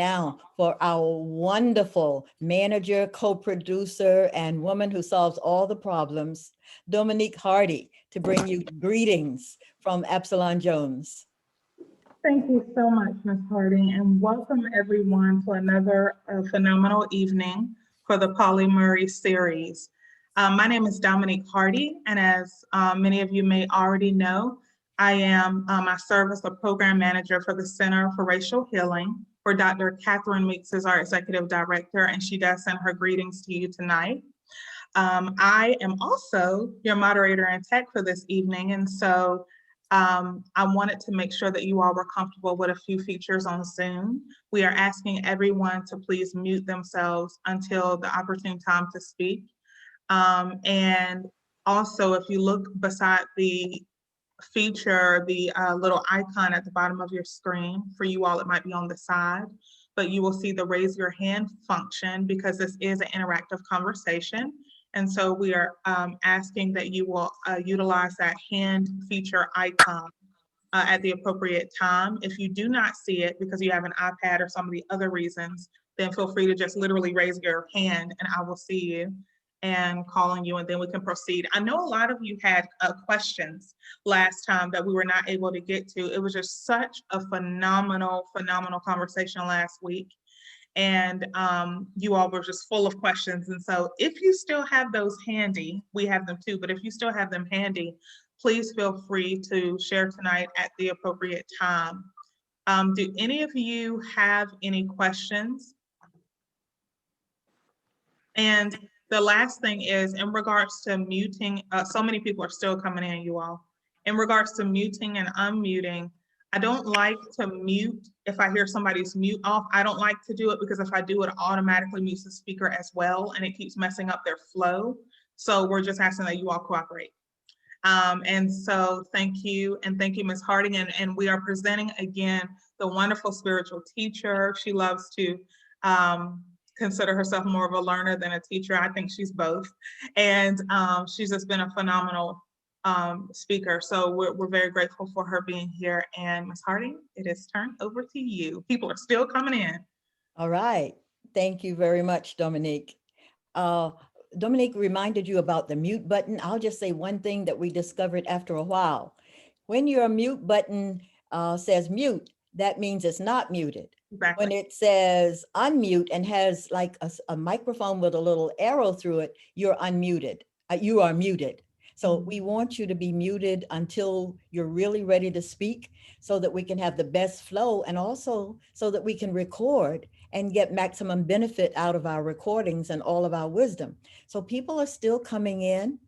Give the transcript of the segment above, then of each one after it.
now for our wonderful manager, co-producer, and woman who solves all the problems, Dominique Hardy, to bring you greetings from Absalon Jones. Thank you so much, Ms. Harding, and welcome everyone to another phenomenal evening for the Pauli Murray series. My name is Dominique Hardy, and as many of you may already know, I serve as the program manager for the Center for Racial Healing, where Dr. Catherine Meeks is our executive director, and she does send her greetings to you tonight. I am also your moderator and tech for this evening, and so I wanted to make sure that you all were comfortable with a few features on Zoom. We are asking everyone to please mute themselves until the opportune time to speak. And also, if you look beside the feature, the little icon at the bottom of your screen, for you all, it might be on the side, but you will see the raise your hand function because this is an interactive conversation. And so we are asking that you will utilize that hand feature icon at the appropriate time. If you do not see it because you have an iPad or some of the other reasons, then feel free to just literally raise your hand and I will see you and call on you, and then we can proceed. I know a lot of you had questions last time that we were not able to get to. It was just such a phenomenal conversation last week. And you all were just full of questions. And so if you still have those handy, we have them too, but if you still have them handy, please feel free to share tonight at the appropriate time. Do any of you have any questions? And the last thing is in regards to muting, so many people are still coming in, you all. In regards to muting and unmuting, I don't like to mute if I hear somebody's mute off. I don't like to do it because if I do, it automatically mutes the speaker as well, and it keeps messing up their flow. So we're just asking that you all cooperate. And so thank you, and thank you, Ms. Harding. And we are presenting again the wonderful spiritual teacher. She loves to consider herself more of a learner than a teacher. I think she's both. And she's just been a phenomenal speaker. So we're very grateful for her being here. And Ms. Harding, it is turned over to you. People are still coming in. All right. Thank you very much, Dominique. Dominique reminded you about the mute button. I'll just say one thing that we discovered after a while. When your mute button says mute, that means it's not muted. Exactly. When it says unmute and has like a microphone with a little arrow through it, you're unmuted. You are muted. So we want you to be muted until you're really ready to speak so that we can have the best flow, and also so that we can record and get maximum benefit out of our recordings and all of our wisdom. So people are still coming in.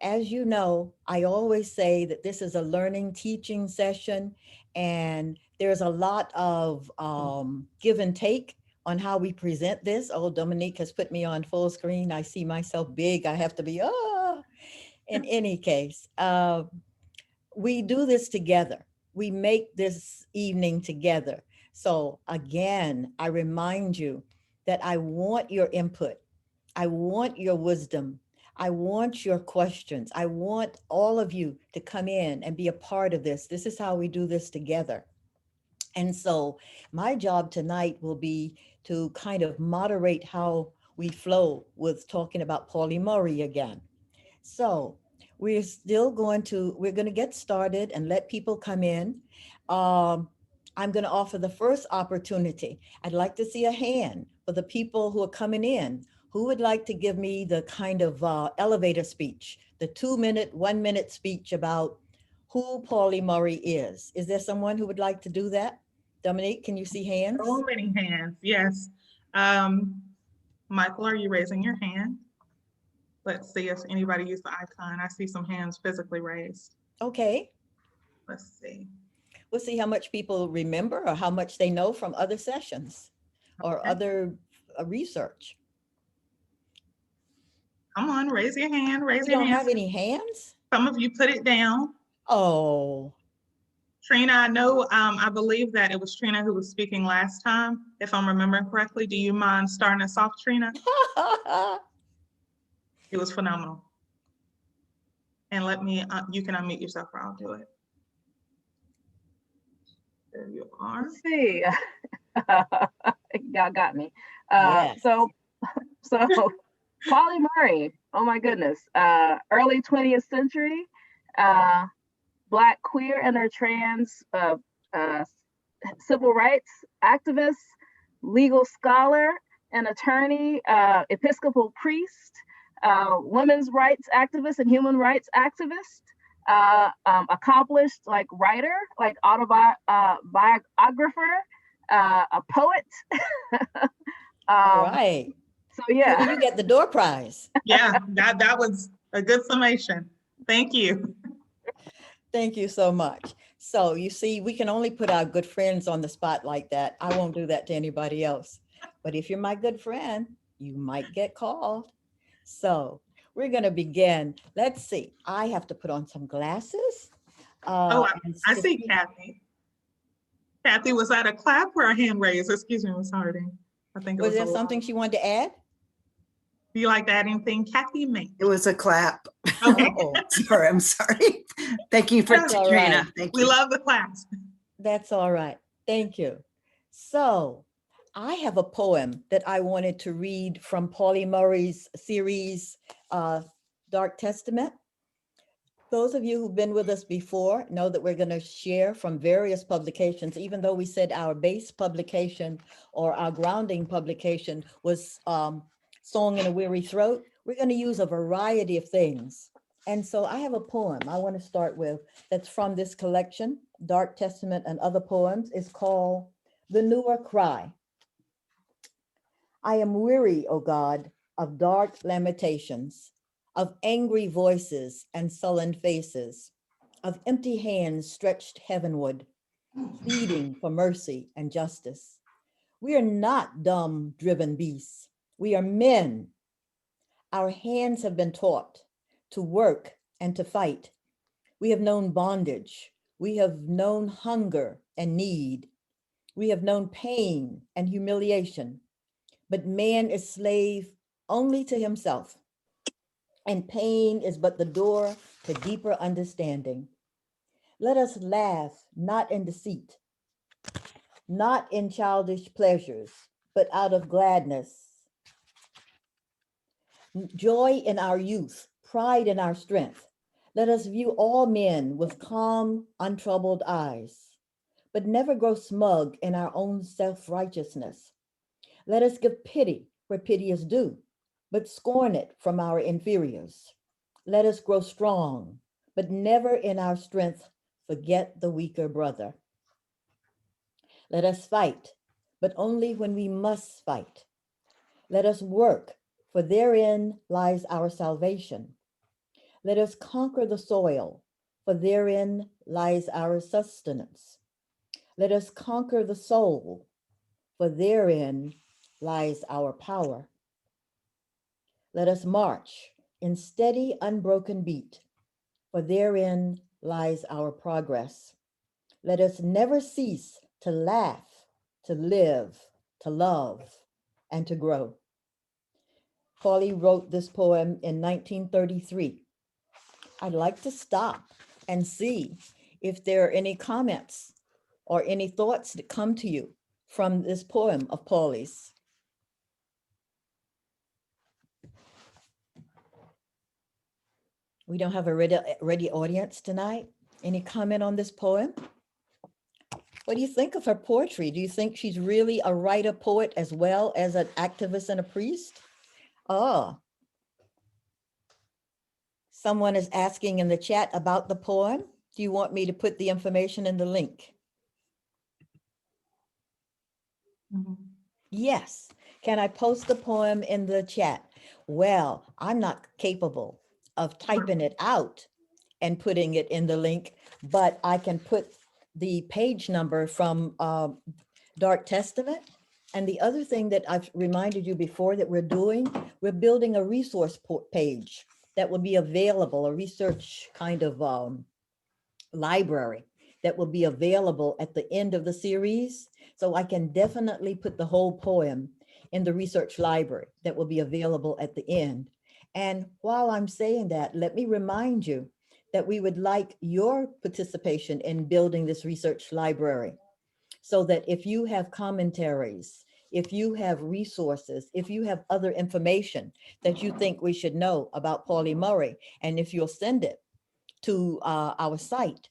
As you know, I always say that this is a learning teaching session, and there's a lot of give and take on how we present this. Oh, Dominique has put me on full screen. I see myself big. I have to be, In any case, we do this together. We make this evening together. So again, I remind you that I want your input. I want your wisdom. I want your questions. I want all of you to come in and be a part of this. This is how we do this together. And so my job tonight will be to kind of moderate how we flow with talking about Pauli Murray again. So we're going to get started and let people come in. I'm going to offer the first opportunity. I'd like to see a hand for the people who are coming in. Who would like to give me the kind of elevator speech, the 2-minute, 1-minute speech about who Pauli Murray is? Is there someone who would like to do that? Dominique, can you see hands? So many hands, yes. Michael, are you raising your hand? Let's see if anybody used the icon. I see some hands physically raised. Okay. Let's see. We'll see how much people remember or how much they know from other sessions or other research. Come on, raise your hand, raise You your don't hand. have any hands? Some of you put it down. Oh. Trina, I know, I believe that it was Trina who was speaking last time, if I'm remembering correctly. Do you mind starting us off, Trina? It was phenomenal. And let me, you can unmute yourself or I'll do it. There you are. Let's see. Y'all got me. Yes. So Pauli Murray, oh my goodness, early 20th century, uh, Black queer and or trans uh, civil rights activist, legal scholar, and attorney, Episcopal priest, women's rights activist and human rights activist, accomplished like writer, like biographer, a poet. Right. So yeah. Judy, you get the door prize. Yeah, that was a good summation. Thank you. Thank you so much. So you see, we can only put our good friends on the spot like that. I won't do that to anybody else. But if you're my good friend, you might get called. So we're going to begin. Let's see. I have to put on some glasses. I see Kathy. Kathy, was that a clap or a hand raise? Excuse me, Ms. Harding. I think it Was was there something she wanted to add? Do you like to add anything, Kathy May? It was a clap. Okay. Oh, Sorry, I'm sorry. Thank you for That's all Katrina. right. Thank We you. love the claps. that's all right. Thank you. So I have a poem that I wanted to read from Pauli Murray's series, Dark Testament. Those of you who've been with us before know that we're going to share from various publications, even though we said our base publication or our grounding publication was Song in a Weary Throat. We're going to use a variety of things. And so I have a poem I want to start with that's from this collection, Dark Testament and Other Poems. It's called The Newer Cry. I am weary, O God, of dark lamentations, of angry voices and sullen faces, of empty hands stretched heavenward, pleading for mercy and justice. We are not dumb, driven beasts. We are men. Our hands have been taught to work and to fight. We have known bondage. We have known hunger and need. We have known pain and humiliation. But man is slave only to himself. And pain is but the door to deeper understanding. Let us laugh, not in deceit, not in childish pleasures, but out of gladness. Joy in our youth, pride in our strength. Let us view all men with calm, untroubled eyes, but never grow smug in our own self-righteousness. Let us give pity where pity is due, but scorn it from our inferiors. Let us grow strong, but never in our strength forget the weaker brother. Let us fight, but only when we must fight. Let us work, for therein lies our salvation. Let us conquer the soil, for therein lies our sustenance. Let us conquer the soul, for therein lies our power. Let us march in steady, unbroken beat, for therein lies our progress. Let us never cease to laugh, to live, to love, and to grow. Pauli wrote this poem in 1933. I'd like to stop and see if there are any comments or any thoughts that come to you from this poem of Pauli's. We don't have a ready audience tonight. Any comment on this poem? What do you think of her poetry? Do you think she's really a writer poet as well as an activist and a priest? Oh. Someone is asking in the chat about the poem. Do you want me to put the information in the link? Mhm. Yes. Can I post the poem in the chat? Well, I'm not capable of typing it out and putting it in the link, but I can put the page number from Dark Testament. And the other thing that I've reminded you before that we're building a resource page that will be available, a research kind of library that will be available at the end of the series. So I can definitely put the whole poem in the research library that will be available at the end. And while I'm saying that, let me remind you that we would like your participation in building this research library, so that if you have commentaries, if you have resources, if you have other information that you think we should know about Pauli Murray, and if you'll send it to our site,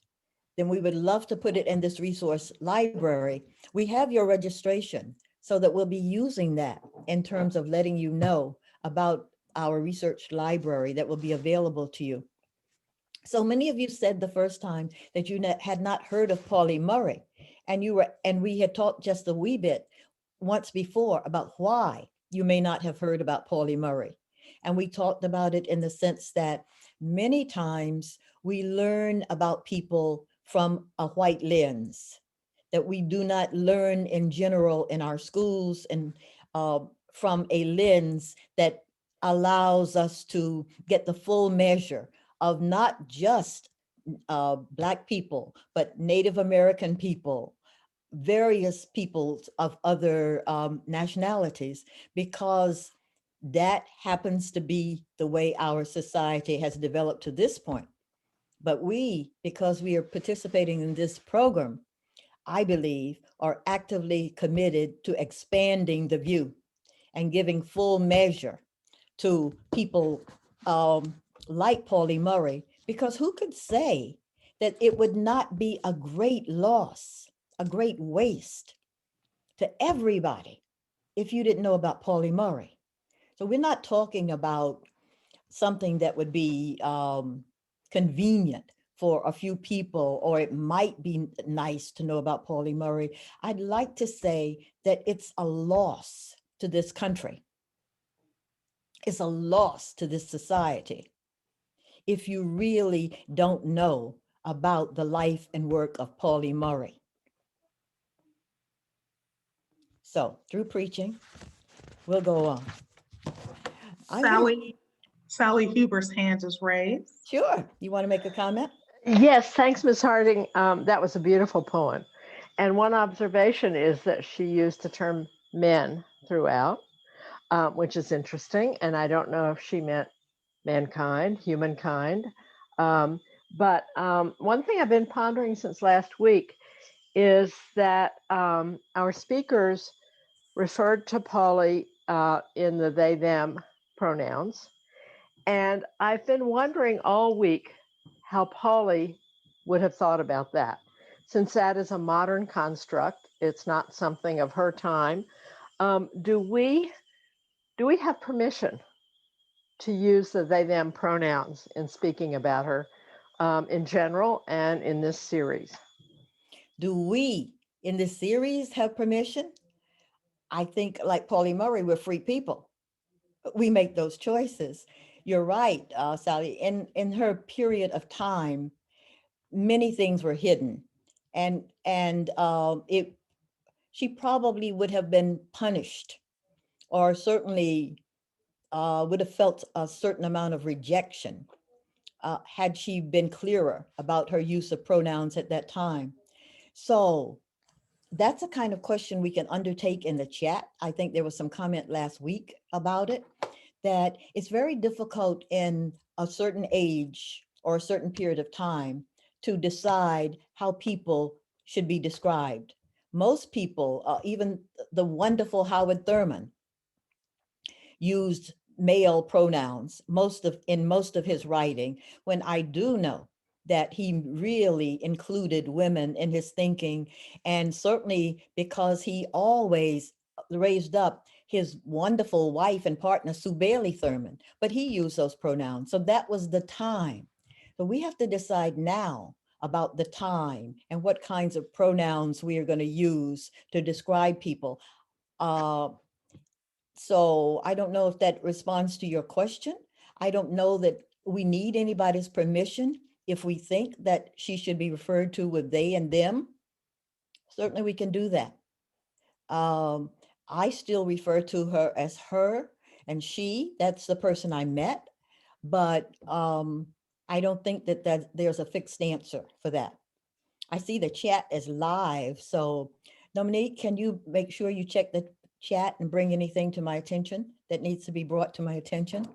then we would love to put it in this resource library. We have your registration so that we'll be using that in terms of letting you know about our research library that will be available to you. So many of you said the first time that you had not heard of Pauli Murray, and we had talked just a wee bit once before about why you may not have heard about Pauli Murray. And we talked about it in the sense that many times we learn about people from a white lens, that we do not learn in general in our schools, and from a lens that allows us to get the full measure of not just Black people, but Native American people, various peoples of other nationalities, because that happens to be the way our society has developed to this point. But we, because we are participating in this program, I believe, are actively committed to expanding the view and giving full measure to people like Pauli Murray, because who could say that it would not be a great loss, a great waste to everybody if you didn't know about Pauli Murray? So we're not talking about something that would be convenient for a few people, or it might be nice to know about Pauli Murray. I'd like to say that it's a loss to this country. It's a loss to this society if you really don't know about the life and work of Pauli Murray. So through preaching, we'll go on. Sally Huber's hand is raised. Sure. You want to make a comment? Yes, thanks, Ms. Harding. That was a beautiful poem. And one observation is that she used the term men throughout, which is interesting. And I don't know if she meant mankind, humankind. But one thing I've been pondering since last week is that our speakers referred to Pauli in the they, them pronouns. And I've been wondering all week how Pauli would have thought about that. Since that is a modern construct, it's not something of her time. Do we have permission to use the they, them pronouns in speaking about her in general and in this series? Do we in this series have permission? I think, like Pauli Murray, we're free people. We make those choices. You're right, Sally. In her period of time, many things were hidden, and she probably would have been punished, or certainly would have felt a certain amount of rejection had she been clearer about her use of pronouns at that time. So that's a kind of question we can undertake in the chat. I think there was some comment last week about it, that it's very difficult in a certain age or a certain period of time to decide how people should be described. Most people, even the wonderful Howard Thurman, used male pronouns in most of his writing, when I do know that he really included women in his thinking, and certainly because he always raised up his wonderful wife and partner, Sue Bailey Thurman, but he used those pronouns. So that was the time. So we have to decide now about the time and what kinds of pronouns we are going to use to describe people. So I don't know if that responds to your question. I don't know that we need anybody's permission if we think that she should be referred to with they and them. Certainly we can do that. I still refer to her as her and she. That's the person I met, but I don't think that there's a fixed answer for that. I see the chat is live, so Dominique, can you make sure you check the chat and bring anything to my attention that needs to be brought to my attention?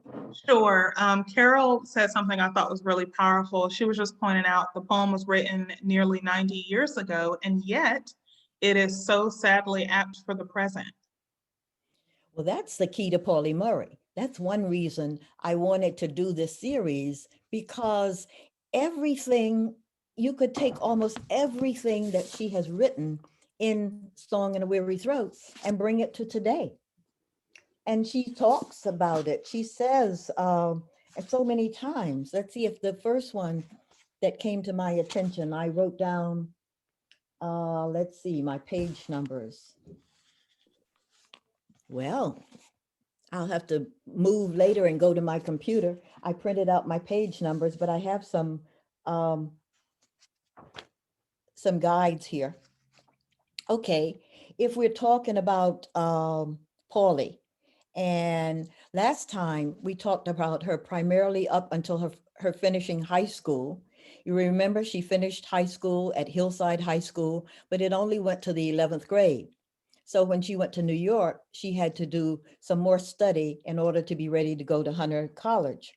Sure. Carol said something I thought was really powerful. She was just pointing out the poem was written nearly 90 years ago, and yet it is so sadly apt for the present. Well, that's the key to Pauli Murray. That's one reason I wanted to do this series, because everything, you could take almost everything that she has written in Song in a Weary Throat and bring it to today. And she talks about it. She says so many times. Let's see if the first one that came to my attention, I wrote down, let's see, my page numbers. Well, I'll have to move later and go to my computer. I printed out my page numbers, but I have some guides here. Okay, if we're talking about Pauli, and last time we talked about her primarily up until her finishing high school. You remember she finished high school at Hillside High School, but it only went to the 11th grade. So when she went to New York, she had to do some more study in order to be ready to go to Hunter College.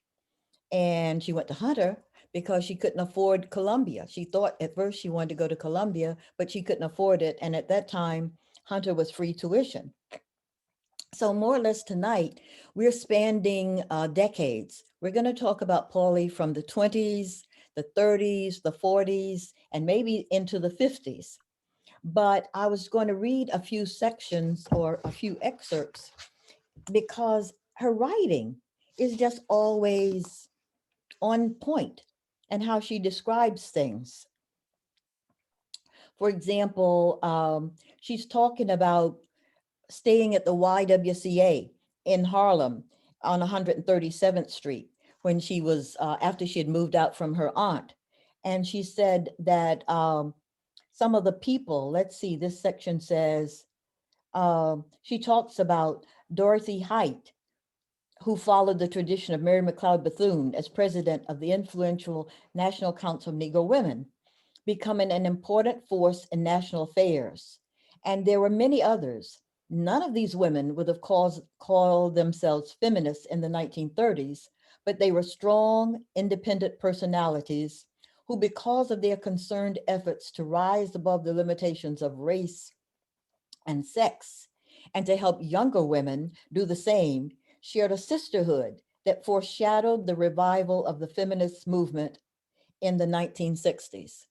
And she went to Hunter because she couldn't afford Columbia. She thought at first she wanted to go to Columbia, but she couldn't afford it. And at that time, Hunter was free tuition. So more or less tonight, we're spanning decades. We're going to talk about Pauli from the 20s, the 30s, the 40s, and maybe into the 50s. But I was going to read a few sections or a few excerpts because her writing is just always on point and how she describes things. For example, she's talking about staying at the YWCA in Harlem on 137th Street when she was, after she had moved out from her aunt. And she said that some of the people, let's see, this section says, she talks about Dorothy Height, who followed the tradition of Mary McLeod Bethune as president of the influential National Council of Negro Women, becoming an important force in national affairs. And there were many others. None of these women would have called themselves feminists in the 1930s, but they were strong, independent personalities who, because of their concerned efforts to rise above the limitations of race and sex, and to help younger women do the same, shared a sisterhood that foreshadowed the revival of the feminist movement in the 1960s.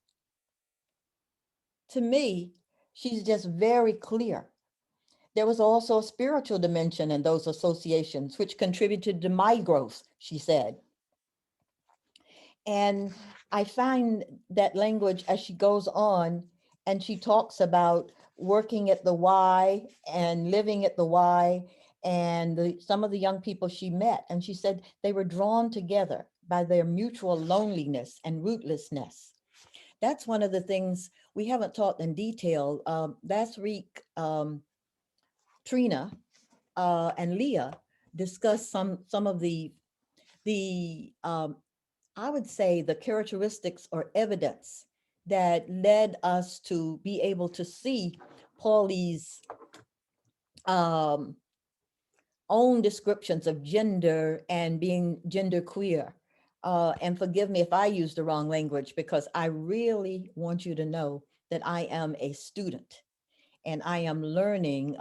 To me, she's just very clear. There was also a spiritual dimension in those associations, which contributed to my growth, she said. And I find that language as she goes on, and she talks about working at the Y and living at the Y, and some of the young people she met. And she said they were drawn together by their mutual loneliness and rootlessness. That's one of the things we haven't taught in detail. Last week, Trina and Leah discussed some of the I would say the characteristics or evidence that led us to be able to see Pauli's own descriptions of gender and being genderqueer. And forgive me if I use the wrong language, because I really want you to know that I am a student and I am learning,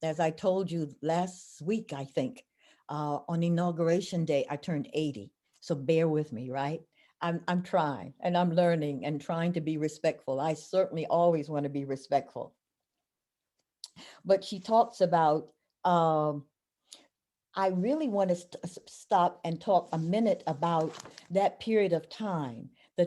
as I told you last week, I think, on Inauguration Day, I turned 80. So bear with me, right? I'm trying and I'm learning and trying to be respectful. I certainly always want to be respectful. But she talks about, I really want to stop and talk a minute about that period of time, the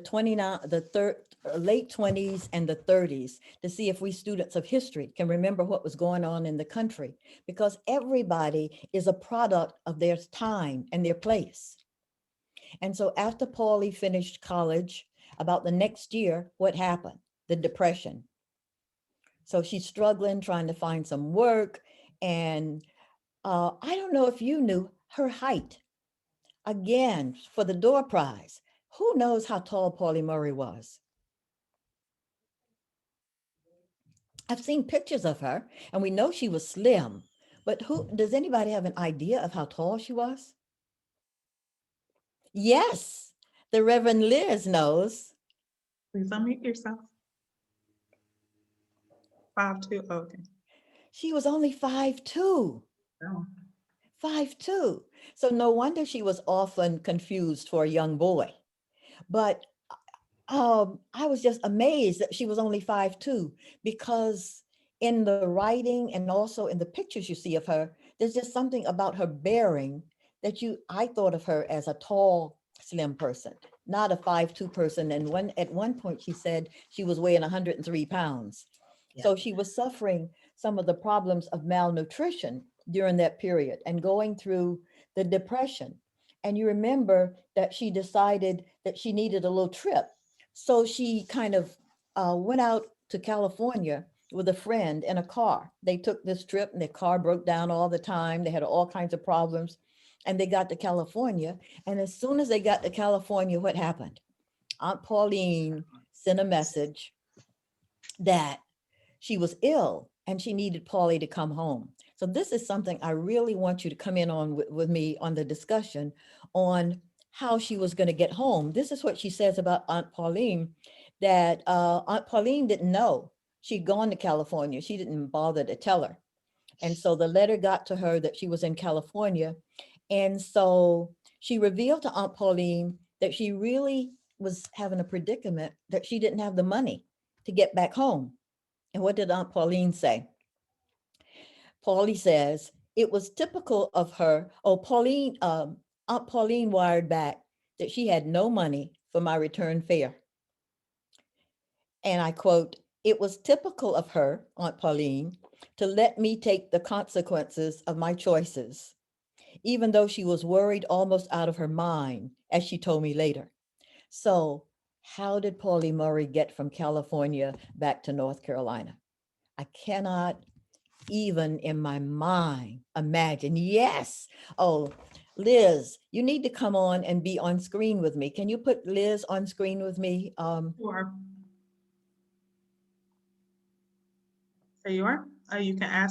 late 20s and the 30s, to see if we students of history can remember what was going on in the country, because everybody is a product of their time and their place. And so after Pauli finished college, about the next year, what happened? The Depression. So she's struggling, trying to find some work. And I don't know if you knew her height. Again, for the door prize, who knows how tall Pauli Murray was? I've seen pictures of her and we know she was slim, but does anybody have an idea of how tall she was? Yes, the Reverend Liz knows. Please unmute yourself. 5'2", okay. She was only 5'2". Oh. 5'2". So no wonder she was often confused for a young boy. But I was just amazed that she was only 5'2", because in the writing and also in the pictures you see of her, there's just something about her bearing that I thought of her as a tall, slim person, not a 5'2" person. And at one point she said she was weighing 103 pounds. So she was suffering some of the problems of malnutrition during that period and going through the depression. And you remember that she decided that she needed a little trip. So she kind of went out to California with a friend in a car. They took this trip and their car broke down all the time. They had all kinds of problems. And they got to California. And as soon as they got to California, what happened? Aunt Pauline sent a message that she was ill and she needed Paulie to come home. So this is something I really want you to come in on with me on the discussion on how she was going to get home. This is what she says about Aunt Pauline, that Aunt Pauline didn't know she'd gone to California. She didn't bother to tell her. And so the letter got to her that she was in California. And so she revealed to Aunt Pauline that she really was having a predicament, that she didn't have the money to get back home. And what did Aunt Pauline say? Paulie says, it was typical of her. Oh, Aunt Pauline wired back that she had no money for my return fare. And I quote, it was typical of her, Aunt Pauline, to let me take the consequences of my choices, even though she was worried almost out of her mind, as she told me later. So how did Pauli Murray get from California back to North Carolina? I cannot even in my mind imagine. Yes. Oh, Liz, you need to come on and be on screen with me. Can you put Liz on screen with me? Sure. There you are. You can I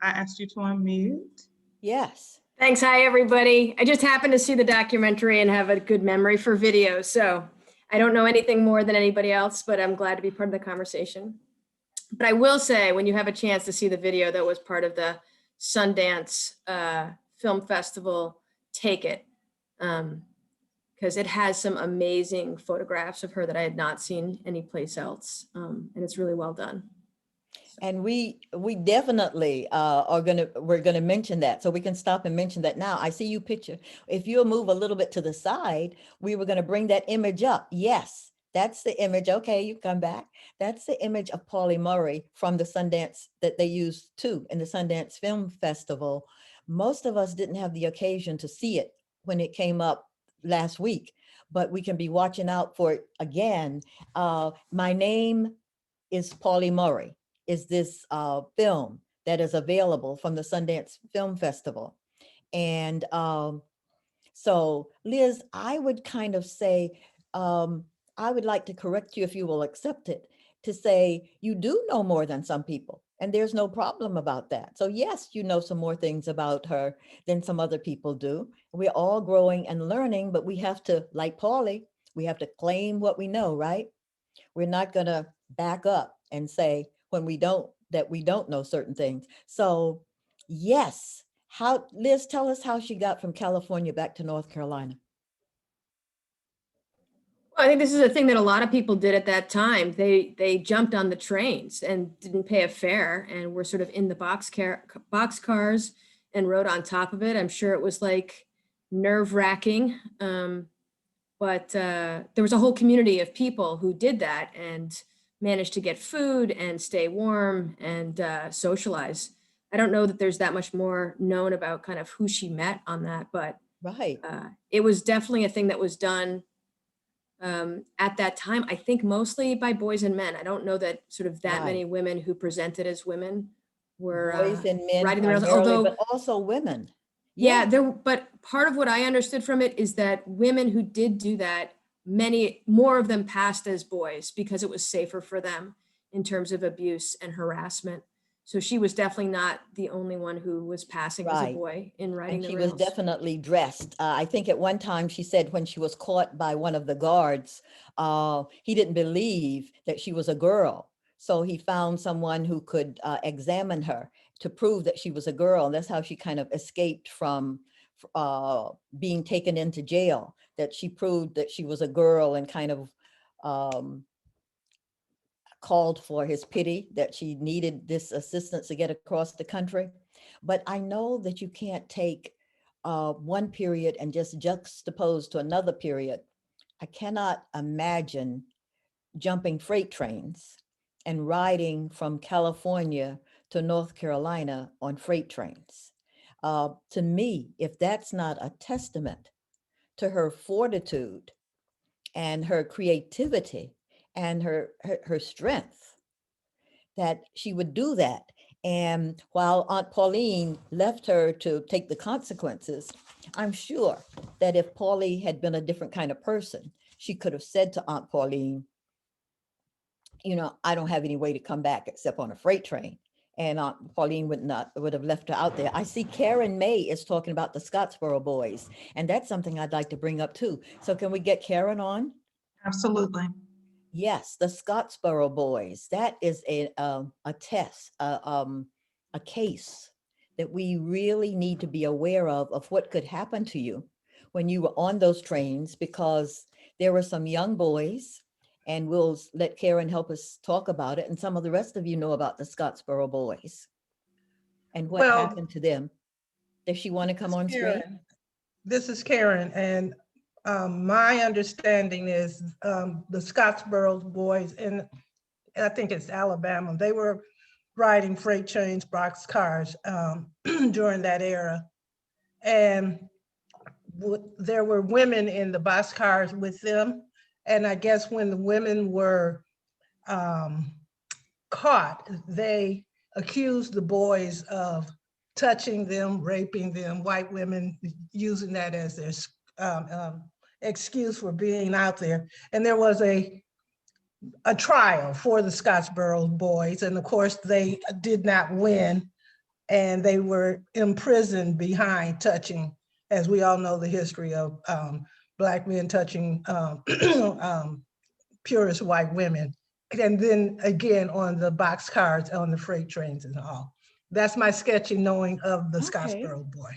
asked you to unmute. Yes. Thanks. Hi, everybody. I just happened to see the documentary and have a good memory for video. So I don't know anything more than anybody else, but I'm glad to be part of the conversation. But I will say, when you have a chance to see the video that was part of the Sundance Film Festival, take it. Because it has some amazing photographs of her that I had not seen anyplace else. And it's really well done. And we definitely we're gonna mention that, so we can stop and mention that now. I see you picture. If you'll move a little bit to the side, we were gonna bring that image up. Yes, that's the image. Okay, you come back. That's the image of Pauli Murray from the Sundance that they used too in the Sundance Film Festival. Most of us didn't have the occasion to see it when it came up last week, but we can be watching out for it again. My Name is Pauli Murray is this film that is available from the Sundance Film Festival. And so Liz, I would kind of say, I would like to correct you if you will accept it, to say you do know more than some people, and there's no problem about that. So yes, you know some more things about her than some other people do. We're all growing and learning, but we have to, like Pauli, we have to claim what we know, right? We're not gonna back up and say when we don't know certain things. So yes, Liz, tell us how she got from California back to North Carolina. Well, I think this is a thing that a lot of people did at that time. They jumped on the trains and didn't pay a fare and were sort of in the boxcars and rode on top of it. I'm sure it was like nerve-wracking, but there was a whole community of people who did that and managed to get food and stay warm and socialize. I don't know that there's that much more known about kind of who she met on that, but Right. It was definitely a thing that was done at that time, I think mostly by boys and men. I don't know that sort of that many women who presented as women were Boys and men riding the rails, primarily, although but also women. yeah, but part of what I understood from it is that women who did do that, more of them passed as boys because it was safer for them in terms of abuse and harassment. So she was definitely not the only one who was passing as a boy in riding the And she rails. was definitely dressed. I think at one time she said when she was caught by one of the guards, he didn't believe that she was a girl. So he found someone who could examine her to prove that she was a girl. And that's how she kind of escaped from being taken into jail, that she proved that she was a girl and kind of called for his pity, that she needed this assistance to get across the country. But I know that you can't take one period and just juxtapose to another period. I cannot imagine jumping freight trains and riding from California to North Carolina on freight trains. To me, if that's not a testament to her fortitude and her creativity and her strength, that she would do that. And while Aunt Pauline left her to take the consequences, I'm sure that if Pauli had been a different kind of person, she could have said to Aunt Pauline, you know, I don't have any way to come back except on a freight train. And Aunt Pauline would have left her out there. I see Karen May is talking about the Scottsboro boys, and that's something I'd like to bring up too. So can we get Karen on? Absolutely. Yes, the Scottsboro boys. That is a case that we really need to be aware of what could happen to you when you were on those trains, because there were some young boys, and we'll let Karen help us talk about it. And some of the rest of you know about the Scottsboro boys and what Well, happened to them. Does she want to come on screen? This is Karen, and my understanding is the Scottsboro boys, and I think it's Alabama, they were riding freight trains, boxcars during that era. And there were women in the boxcars with them. And I guess when the women were caught, they accused the boys of touching them, raping them, white women using that as their excuse for being out there. And there was a trial for the Scottsboro boys. And of course, they did not win. And they were imprisoned behind touching, as we all know the history of Black men touching purest white women. And then again on the boxcars, on the freight trains and all. That's my sketchy knowing of the Scottsboro boy.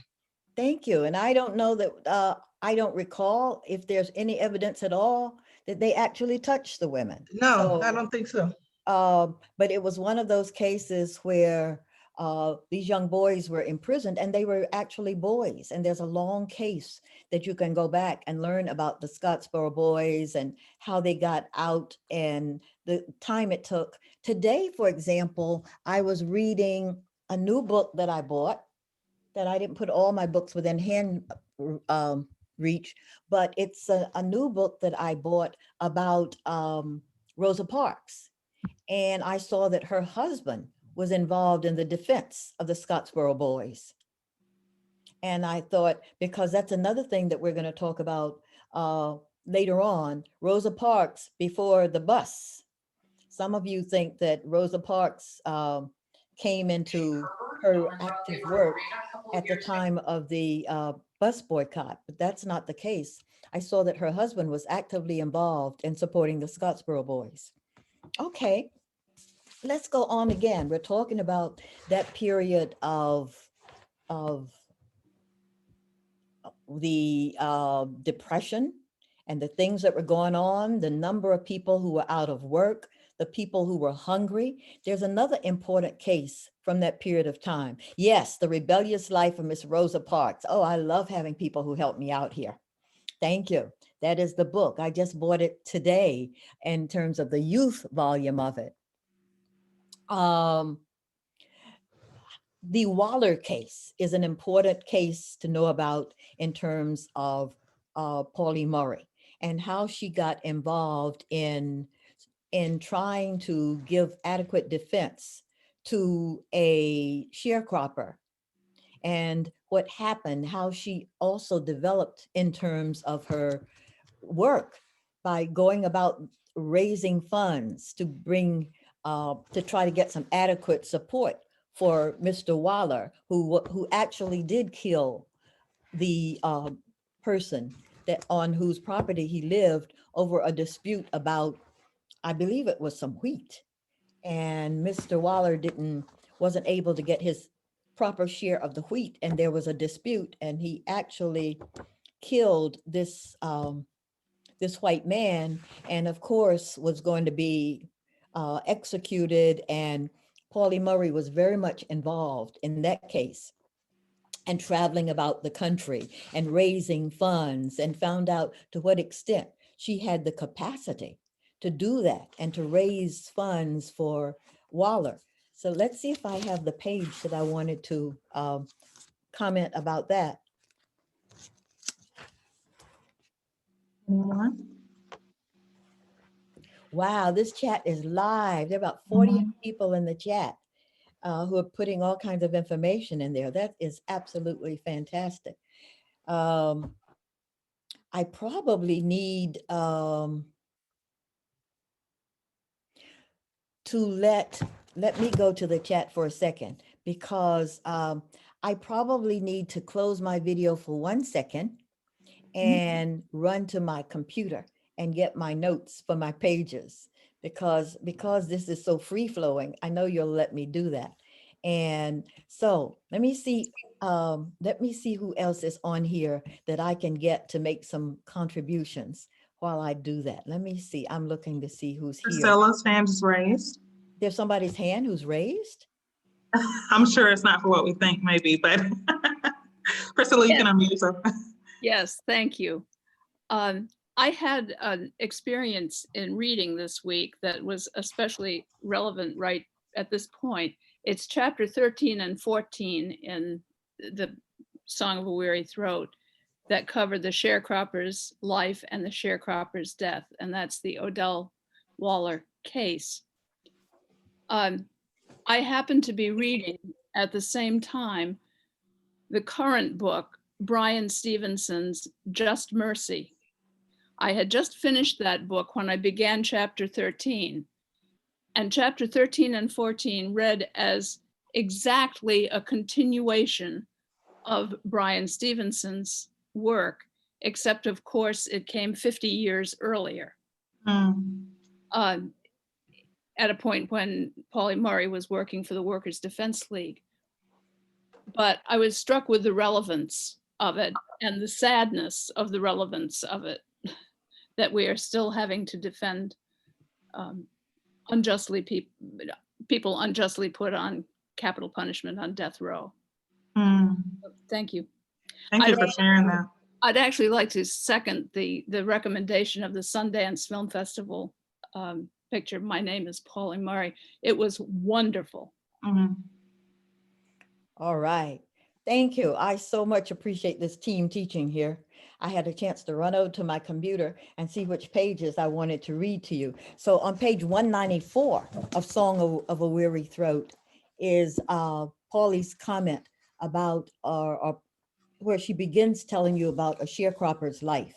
Thank you. And I don't know that, I don't recall if there's any evidence at all that they actually touched the women. No, I don't think so. But it was one of those cases where these young boys were imprisoned, and they were actually boys. And there's a long case that you can go back and learn about the Scottsboro boys and how they got out and the time it took. Today, for example, I was reading a new book that I bought, that I didn't put all my books within hand reach, but it's a new book that I bought about Rosa Parks. And I saw that her husband was involved in the defense of the Scottsboro boys. And I thought, because that's another thing that we're going to talk about later on, Rosa Parks before the bus. Some of you think that Rosa Parks came into her active work at the time of the bus boycott, but that's not the case. I saw that her husband was actively involved in supporting the Scottsboro boys. Okay, let's go on again. We're talking about that period of the Depression and the things that were going on, the number of people who were out of work, the people who were hungry. There's another important case from that period of time. Yes, The Rebellious Life of Miss Rosa Parks. Oh, I love having people who help me out here. Thank you. That is the book. I just bought it today in terms of the youth volume of it. The Waller case is an important case to know about in terms of Pauli Murray and how she got involved in trying to give adequate defense to a sharecropper, and what happened, how she also developed in terms of her work by going about raising funds to bring, to try to get some adequate support for Mr. Waller, who actually did kill the person that on whose property he lived over a dispute about, I believe it was some wheat. And Mr. Waller wasn't able to get his proper share of the wheat, and there was a dispute, and he actually killed this this white man, and of course was going to be executed. And Pauli Murray was very much involved in that case, and traveling about the country and raising funds, and found out to what extent she had the capacity to do that and to raise funds for Waller. So let's see if I have the page that I wanted to comment about that. Anyone? Wow, this chat is live. There are about 48 people in the chat who are putting all kinds of information in there. That is absolutely fantastic. I probably need to let me go to the chat for a second, because I probably need to close my video for 1 second and run to my computer and get my notes for my pages, because this is so free flowing. I know you'll let me do that. And so let me see who else is on here that I can get to make some contributions while I do that. Let me see. I'm looking to see who's here. Priscilla's hand is raised. There's somebody's hand who's raised. I'm sure it's not for what we think maybe, but Priscilla, you Yes. can unmute yourself. Yes, thank you. I had an experience in reading this week that was especially relevant right at this point. It's chapter 13 and 14 in the Song of a Weary Throat that cover the sharecropper's life and the sharecropper's death, and that's the Odell Waller case. I happened to be reading at the same time the current book, Brian Stevenson's Just Mercy. I had just finished that book when I began chapter 13, and chapter 13 and 14 read as exactly a continuation of Brian Stevenson's work, except of course it came 50 years earlier. At a point when Pauli Murray was working for the Workers' Defense League. But I was struck with the relevance of it and the sadness of the relevance of it, that we are still having to defend people unjustly put on capital punishment on death row. Thank you. Thank you for sharing that. I'd actually like to second the recommendation of the Sundance Film Festival picture. My name is Pauli Murray. It was wonderful. All right. Thank you. I so much appreciate this team teaching here. I had a chance to run over to my computer and see which pages I wanted to read to you. So on page 194 of Song of a Weary Throat is Pauli's comment about where she begins telling you about a sharecropper's life.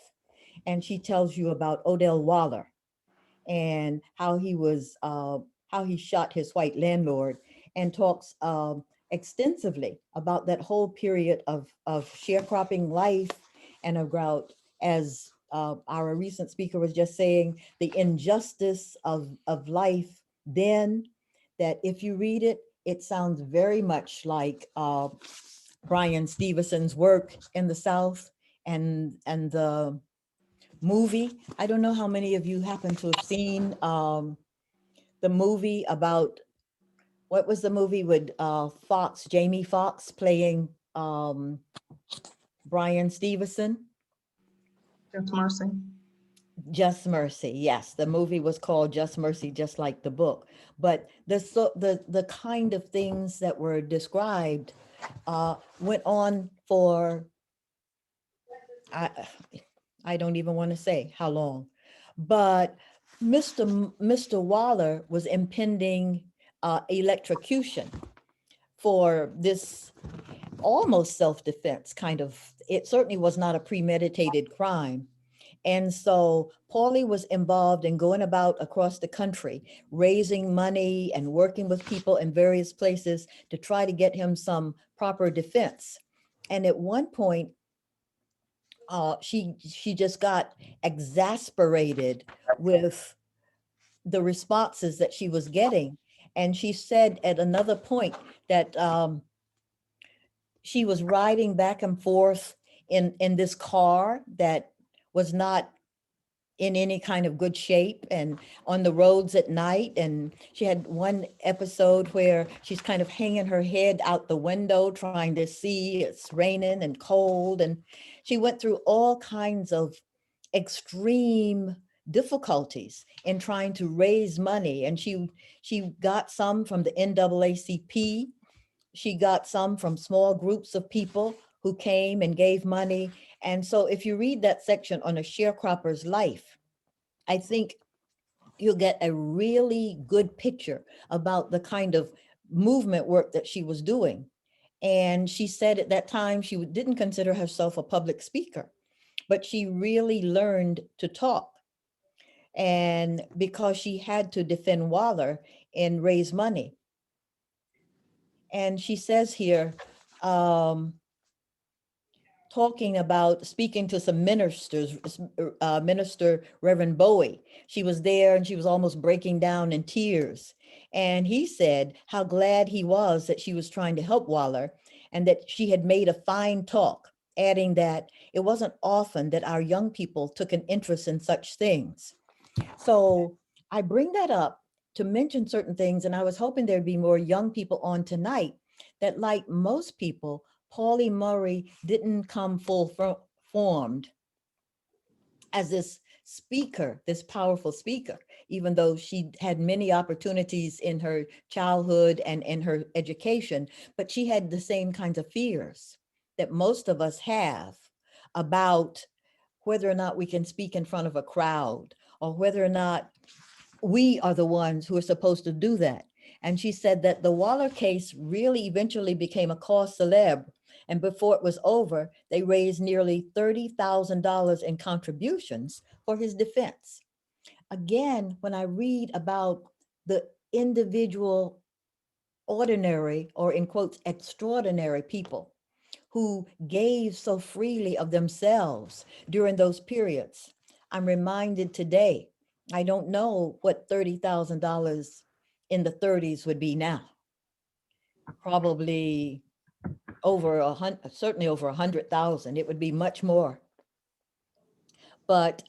And she tells you about Odell Waller and how he was, how he shot his white landlord, and talks extensively about that whole period of sharecropping life and about, as our recent speaker was just saying, the injustice of life then, that if you read it, it sounds very much like Brian Stevenson's work in the South and the movie. I don't know how many of you happen to have seen the movie about, what was the movie with Jamie Foxx playing Brian Stevenson? Just Mercy. Just Mercy, yes. The movie was called Just Mercy, just like the book. But the kind of things that were described went on for, I don't even want to say how long. But Mr. Waller was impending electrocution for this almost self-defense kind of, it certainly was not a premeditated crime. And so Pauli was involved in going about across the country, raising money and working with people in various places to try to get him some proper defense. And at one point, she just got exasperated with the responses that she was getting. And she said at another point that she was riding back and forth in this car that was not in any kind of good shape and on the roads at night. And she had one episode where she's kind of hanging her head out the window trying to see, it's raining and cold. And she went through all kinds of extreme difficulties in trying to raise money. And she got some from the NAACP. She got some from small groups of people who came and gave money. And so if you read that section on a sharecropper's life, I think you'll get a really good picture about the kind of movement work that she was doing. And she said at that time, she didn't consider herself a public speaker, but she really learned to talk. And because she had to defend Waller and raise money. And she says here, talking about speaking to some ministers, Minister Reverend Bowie. She was there and she was almost breaking down in tears. And he said how glad he was that she was trying to help Waller and that she had made a fine talk, adding that it wasn't often that our young people took an interest in such things. So I bring that up to mention certain things, and I was hoping there'd be more young people on tonight that, like most people, Pauli Murray didn't come formed as this speaker, this powerful speaker, even though she had many opportunities in her childhood and in her education, but she had the same kinds of fears that most of us have about whether or not we can speak in front of a crowd or whether or not we are the ones who are supposed to do that. And she said that the Waller case really eventually became a cause célèbre. And before it was over, they raised nearly $30,000 in contributions for his defense. Again, when I read about the individual ordinary, or in quotes, extraordinary people who gave so freely of themselves during those periods, I'm reminded today, I don't know what $30,000 in the 30s would be now. Probably over certainly over 100,000. It would be much more. But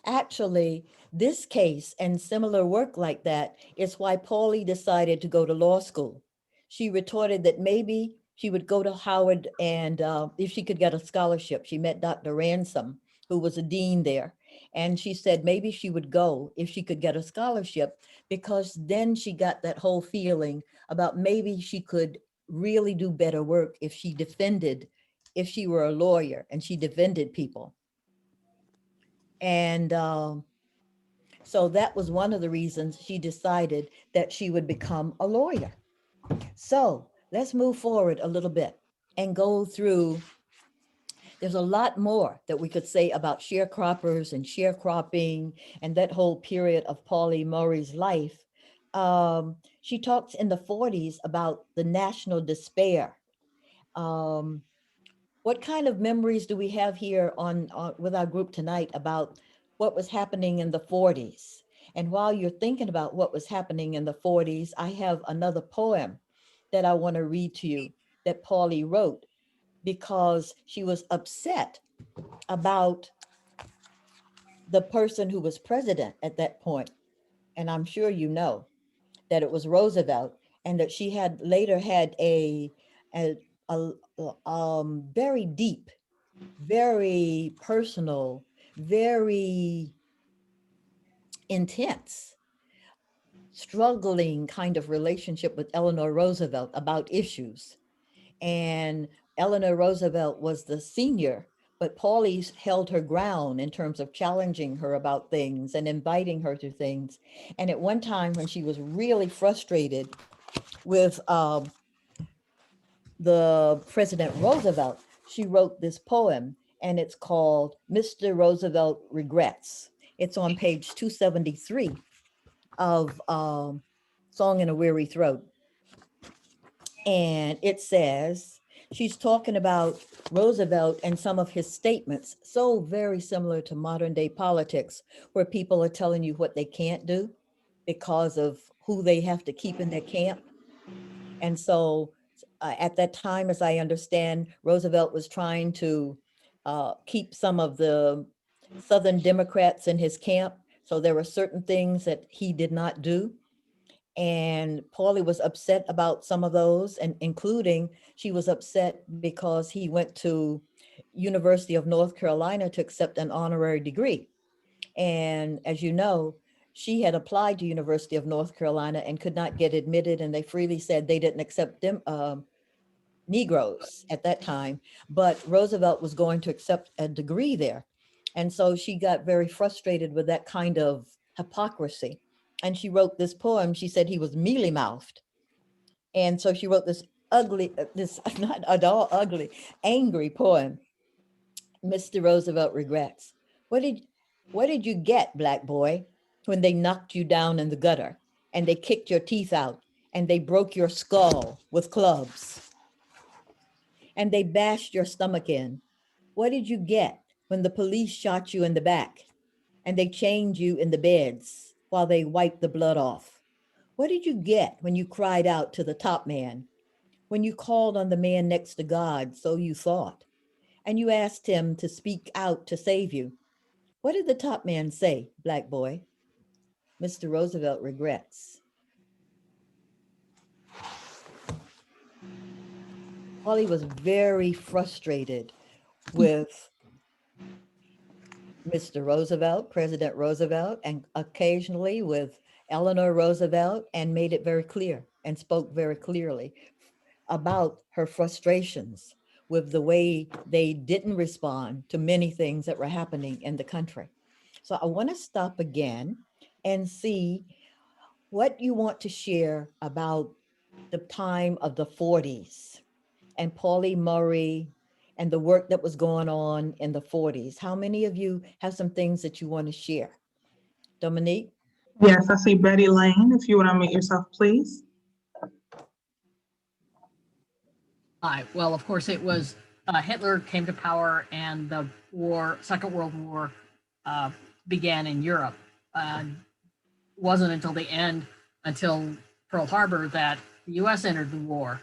actually, this case and similar work like that is why Pauli decided to go to law school. She retorted that maybe she would go to Howard and if she could get a scholarship. She met Dr. Ransom, who was a dean there. And she said maybe she would go if she could get a scholarship, because then she got that whole feeling about maybe she could really do better work if she were a lawyer and she defended people. And so that was one of the reasons she decided that she would become a lawyer. So let's move forward a little bit and go through. There's a lot more that we could say about sharecroppers and sharecropping and that whole period of Pauli Murray's life. She talks in the 40s about the national despair. What kind of memories do we have here on with our group tonight about what was happening in the 40s? And while you're thinking about what was happening in the 40s, I have another poem that I want to read to you that Pauli wrote, because she was upset about the person who was president at that point. And I'm sure you know that it was Roosevelt, and that she had later had a very deep, very personal, very intense, struggling kind of relationship with Eleanor Roosevelt about issues. And Eleanor Roosevelt was the senior, but Pauli held her ground in terms of challenging her about things and inviting her to things. And at one time when she was really frustrated with the President Roosevelt, she wrote this poem, and it's called Mr. Roosevelt Regrets. It's on page 273 of Song in a Weary Throat. And it says, she's talking about Roosevelt and some of his statements, so very similar to modern day politics, where people are telling you what they can't do because of who they have to keep in their camp. And so At that time, as I understand, Roosevelt was trying to keep some of the Southern Democrats in his camp. So there were certain things that he did not do. And Pauli was upset about some of those, and including she was upset because he went to University of North Carolina to accept an honorary degree. And as you know, she had applied to University of North Carolina and could not get admitted, and they freely said they didn't accept them, Negroes at that time, but Roosevelt was going to accept a degree there. And so she got very frustrated with that kind of hypocrisy. And she wrote this poem. She said he was mealy mouthed. And so she wrote this ugly, this not at all ugly, angry poem. Mr. Roosevelt regrets. What did you get, black boy, when they knocked you down in the gutter and they kicked your teeth out and they broke your skull with clubs and they bashed your stomach in? What did you get when the police shot you in the back and they chained you in the beds while they wiped the blood off? What did you get when you cried out to the top man, when you called on the man next to God, so you thought, and you asked him to speak out to save you? What did the top man say, black boy? Mr. Roosevelt regrets. Pauli was very frustrated with Mr. Roosevelt, President Roosevelt, and occasionally with Eleanor Roosevelt, and made it very clear and spoke very clearly about her frustrations with the way they didn't respond to many things that were happening in the country. So I want to stop again and see what you want to share about the time of the 40s and Pauli Murray and the work that was going on in the 40s. How many of you have some things that you want to share? Dominique? Yes, I see Betty Lane. If you would unmute yourself, please. Hi. Well, of course, it was Hitler came to power and the war, Second World War, began in Europe. Wasn't until the end, until Pearl Harbor, that the U.S. entered the war.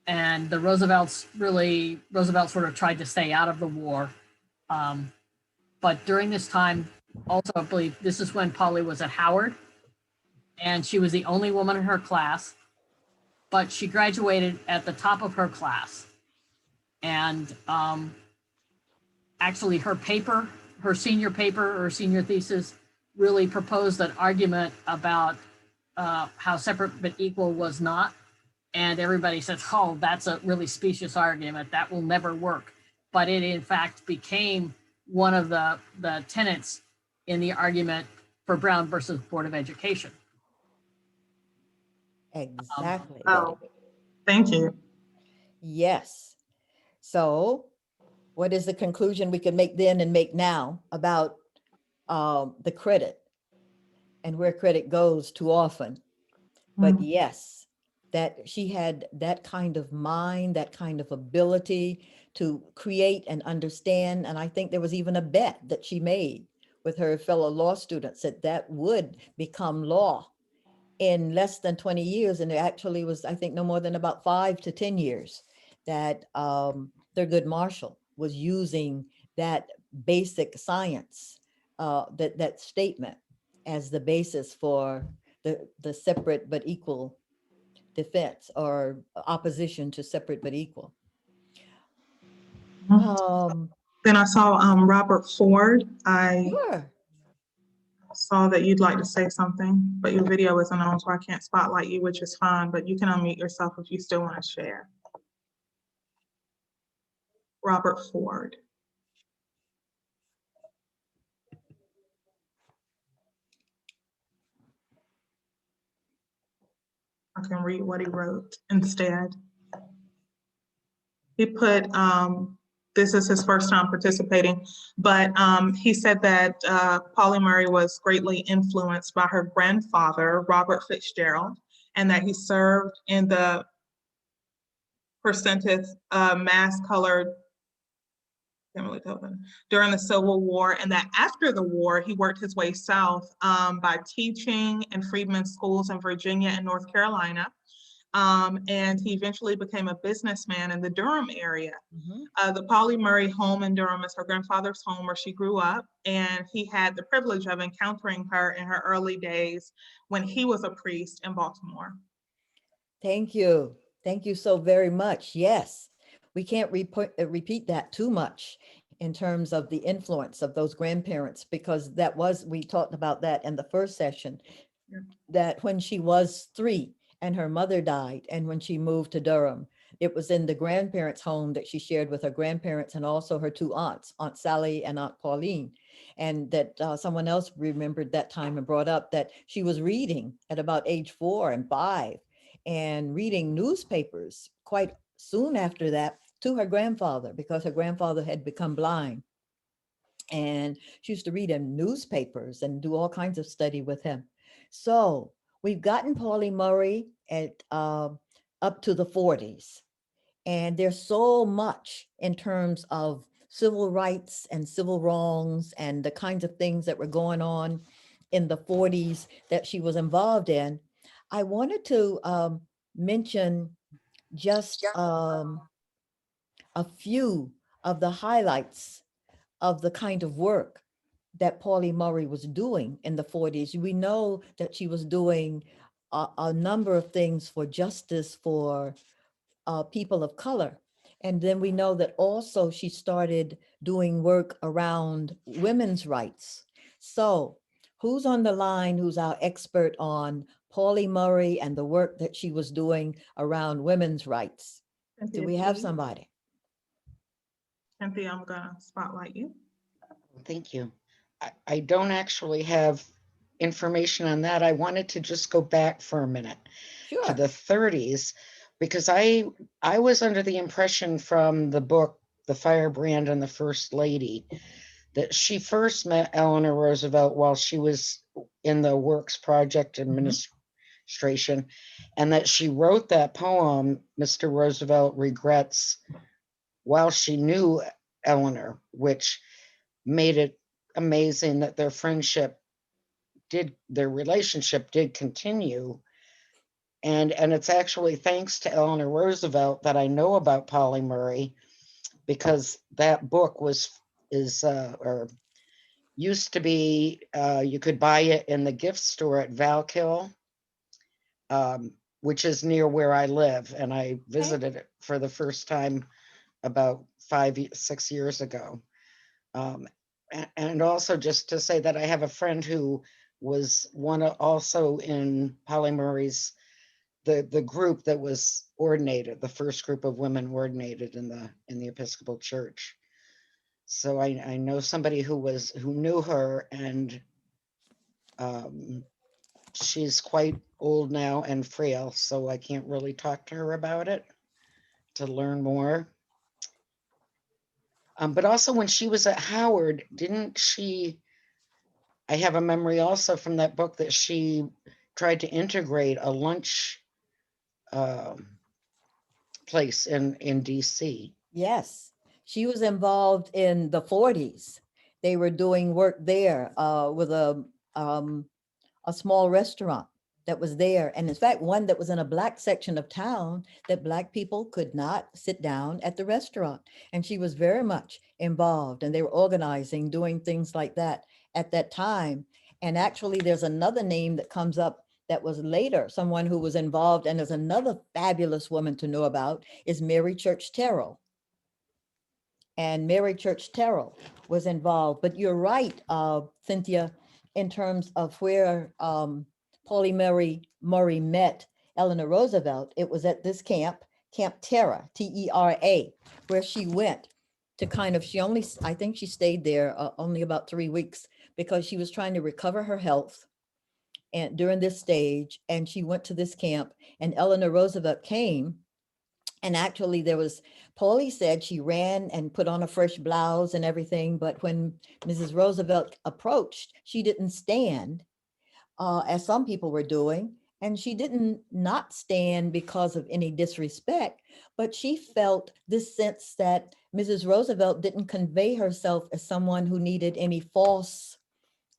And the Roosevelt sort of tried to stay out of the war. But during this time, also, I believe this is when Pauli was at Howard, and she was the only woman in her class, but she graduated at the top of her class. And actually her paper, her senior thesis, really proposed an argument about how separate but equal was not. And everybody says, oh, that's a really specious argument. That will never work. But it, in fact, became one of the tenets in the argument for Brown versus Board of Education. Exactly. Oh, thank you. Yes. So what is the conclusion we can make then and make now about the credit and where credit goes too often? But yes, that she had that kind of mind, that kind of ability to create and understand. And I think there was even a bet that she made with her fellow law students that would become law in less than 20 years. And it actually was, I think, no more than about 5 to 10 years that Thurgood Marshall was using that basic science, that statement as the basis for the separate but equal defense or opposition to separate but equal. Then I saw Robert Ford. I Sure. saw that you'd like to say something, but your video isn't on, so I can't spotlight you, which is fine, but you can unmute yourself if you still want to share. Robert Ford. I can read what he wrote instead. He put, this is his first time participating, but he said that Pauli Murray was greatly influenced by her grandfather, Robert Fitzgerald, and that he served in the percentage mass-colored during the Civil War, and that after the war, he worked his way south by teaching in freedmen's schools in Virginia and North Carolina. And he eventually became a businessman in the Durham area. Mhm. The Pauli Murray home in Durham is her grandfather's home where she grew up, and he had the privilege of encountering her in her early days when he was a priest in Baltimore. Thank you. Thank you so very much. Yes, we can't repeat that too much in terms of the influence of those grandparents, because we talked about that in the first session, Yeah. that when she was 3 and her mother died, and when she moved to Durham, it was in the grandparents' home that she shared with her grandparents and also her 2 aunts, Aunt Sally and Aunt Pauline. And that someone else remembered that time and brought up that she was reading at about age 4 and 5 and reading newspapers quite soon after that to her grandfather, because her grandfather had become blind. And she used to read him newspapers and do all kinds of study with him. So we've gotten Pauli Murray at up to the 40s. And there's so much in terms of civil rights and civil wrongs and the kinds of things that were going on in the 40s that she was involved in. I wanted to mention just a few of the highlights of the kind of work that Pauli Murray was doing in the 40s. We know that she was doing a number of things for justice for people of color. And then we know that also she started doing work around women's rights. So who's on the line, who's our expert on Pauli Murray and the work that she was doing around women's rights? Do we have somebody? Cynthia, I'm gonna spotlight you. Thank you. I don't actually have information on that. I wanted to just go back for a minute to Sure. the 30s, because I was under the impression from the book, The Firebrand and the First Lady, that she first met Eleanor Roosevelt while she was in the Works Project administration, and that she wrote that poem, Mr. Roosevelt Regrets, while she knew Eleanor, which made it amazing that their relationship did continue. And it's actually thanks to Eleanor Roosevelt that I know about Pauli Murray, because that book used to be, you could buy it in the gift store at Valkill, which is near where I live. And I visited it for the first time about 6 years ago. And also just to say that I have a friend who was also in Pauli Murray's, the group that was ordinated, the first group of women ordinated in the Episcopal Church. So I know somebody who knew her, and she's quite old now and frail, so I can't really talk to her about it to learn more. But also when she was at Howard, didn't she, I have a memory also from that book that she tried to integrate a lunch place in DC. Yes, she was involved in the 40s. They were doing work there with a small restaurant that was there. And in fact, one that was in a Black section of town that Black people could not sit down at the restaurant. And she was very much involved, and they were organizing, doing things like that at that time. And actually there's another name that comes up that was later, someone who was involved, and there's another fabulous woman to know about, is Mary Church Terrell. And Mary Church Terrell was involved. But you're right, Cynthia, in terms of where Pauli Murray met Eleanor Roosevelt. It was at this camp, Camp Terra, T-E-R-A, where she went to I think she stayed there only about 3 weeks, because she was trying to recover her health and during this stage. And she went to this camp, and Eleanor Roosevelt came. And actually Pauli said she ran and put on a fresh blouse and everything. But when Mrs. Roosevelt approached, she didn't stand as some people were doing. And she didn't not stand because of any disrespect, but she felt this sense that Mrs. Roosevelt didn't convey herself as someone who needed any false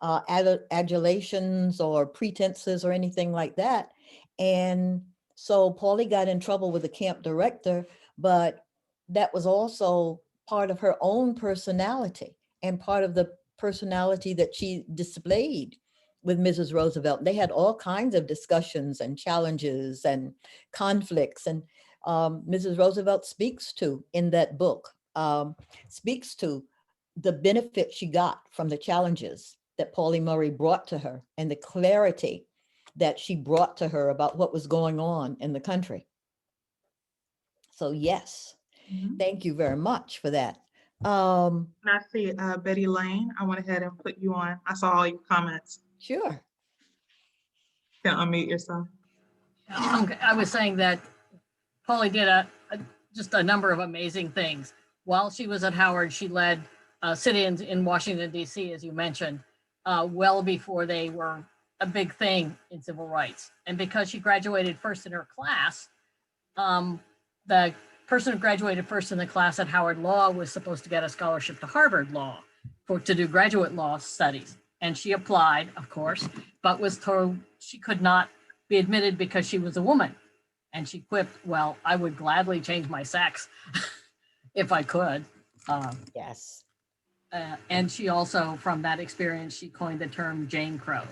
adulations or pretenses or anything like that. And So Pauli got in trouble with the camp director, but that was also part of her own personality and part of the personality that she displayed with Mrs. Roosevelt. They had all kinds of discussions and challenges and conflicts. And Mrs. Roosevelt speaks to in that book, speaks to the benefit she got from the challenges that Pauli Murray brought to her and the clarity that she brought to her about what was going on in the country. So yes, thank you very much for that. And I see Betty Lane. I went ahead and put you on. I saw all your comments. Sure. You can unmute yourself. I was saying that Pauli did just a number of amazing things. While she was at Howard, she led sit-ins in Washington, D.C., as you mentioned, well before they were a big thing in civil rights. And because she graduated first in her class, the person who graduated first in the class at Howard Law was supposed to get a scholarship to Harvard Law to do graduate law studies. And she applied, of course, but was told she could not be admitted because she was a woman. And she quipped, well, I would gladly change my sex if I could. Yes. And she also, from that experience, she coined the term Jane Crow.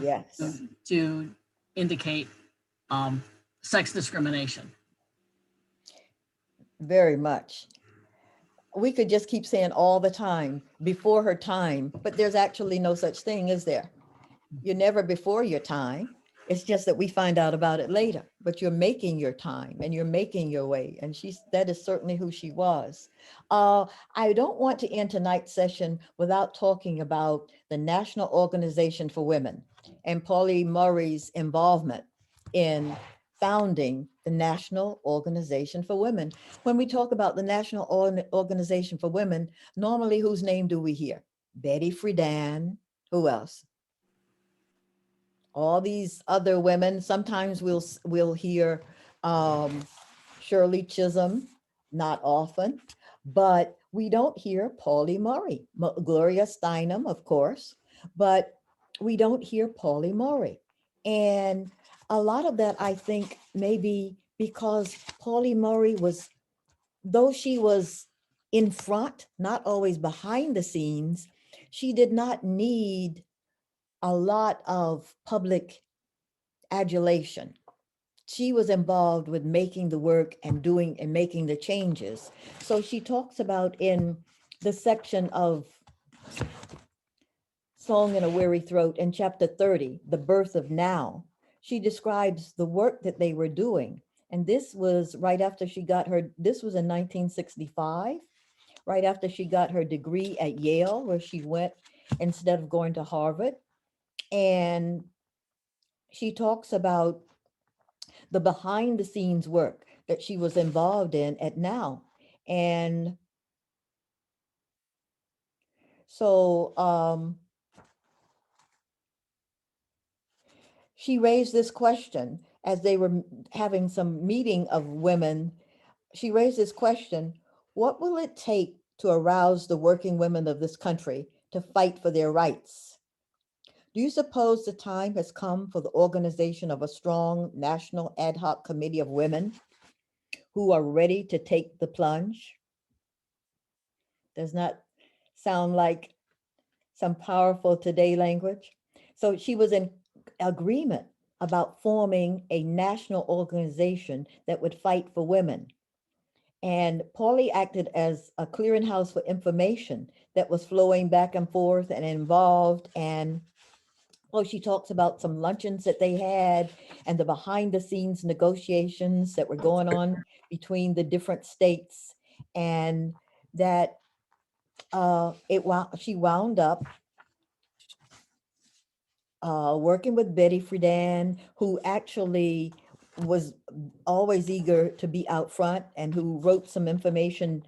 Yes. To indicate sex discrimination. Very much. We could just keep saying all the time, before her time, but there's actually no such thing, is there? You're never before your time. It's just that we find out about it later, but you're making your time and you're making your way. And that is certainly who she was. I don't want to end tonight's session without talking about the National Organization for Women and Pauli Murray's involvement in founding the National Organization for Women. When we talk about the National Organization for Women, normally whose name do we hear? Betty Friedan. Who else? All these other women. Sometimes we'll hear Shirley Chisholm, not often, but we don't hear Pauli Murray, Gloria Steinem, of course, but we don't hear Pauli Murray. And a lot of that, I think, maybe because Pauli Murray was, though she was in front, not always behind the scenes, she did not need a lot of public adulation. She was involved with making the work and doing and making the changes. So she talks about in the section of Song in a Weary Throat in chapter 30, The Birth of Now, she describes the work that they were doing. And this was right after she got this was in 1965, right after she got her degree at Yale, where she went instead of going to Harvard. And she talks about the behind the scenes work that she was involved in at Now. And so she raised this question as they were having some meeting of women. She raised this question, what will it take to arouse the working women of this country to fight for their rights? Do you suppose the time has come for the organization of a strong national ad hoc committee of women who are ready to take the plunge? Does not sound like some powerful today language. So she was in agreement about forming a national organization that would fight for women. And Pauli acted as a clearinghouse for information that was flowing back and forth and involved. And well, she talks about some luncheons that they had and the behind the scenes negotiations that were going on between the different states, and that she wound up working with Betty Friedan, who actually was always eager to be out front and who wrote some information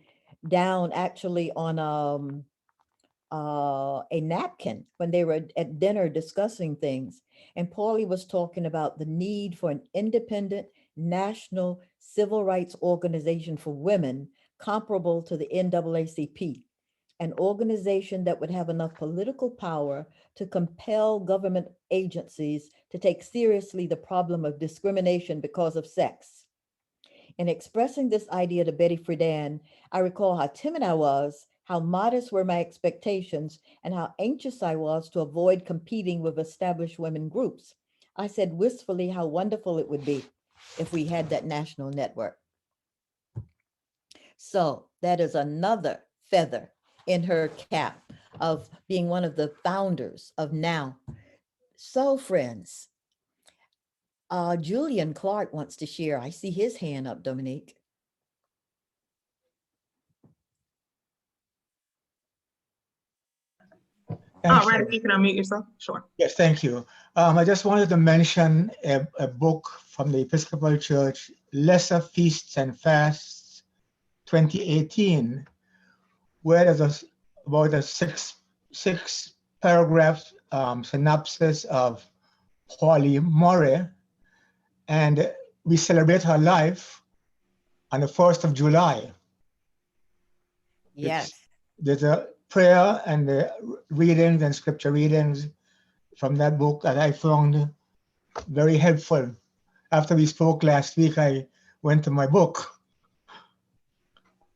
down actually on a napkin when they were at dinner discussing things. And Pauli was talking about the need for an independent national civil rights organization for women comparable to the NAACP, an organization that would have enough political power to compel government agencies to take seriously the problem of discrimination because of sex. In expressing this idea to Betty Friedan, I recall how timid I was, how modest were my expectations, and how anxious I was to avoid competing with established women groups. I said wistfully how wonderful it would be if we had that national network. So that is another feather in her cap of being one of the founders of NOW. So friends, Julian Clark wants to share. I see his hand up, Dominique. All right, you can unmute yourself. Sure. Yes, thank you. I just wanted to mention a book from the Episcopal Church, Lesser Feasts and Fasts, 2018, where there's about a six paragraph synopsis of Pauli Murray, and we celebrate her life on the 1st of July. Yes. There's a prayer and the readings and scripture readings from that book that I found very helpful. After we spoke last week, I went to my book,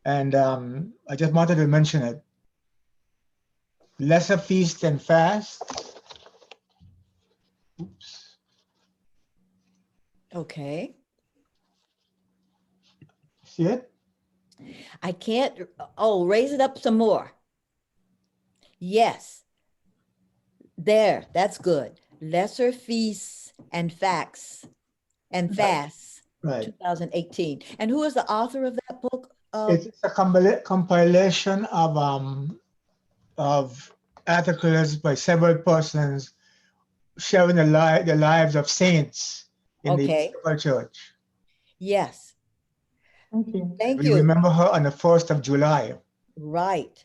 and I just wanted to mention it. Lesser Feast and Fast. Oops. Okay. See it? I can't, oh, raise it up some more. Yes. There, that's good. Lesser Feasts and Facts and Fasts, Right. 2018. And who is the author of that book? It's a compilation of articles by several persons sharing the lives of saints in the Episcopal Church. Yes. Thank you. Thank We you. remember her on the 1st of July. Right.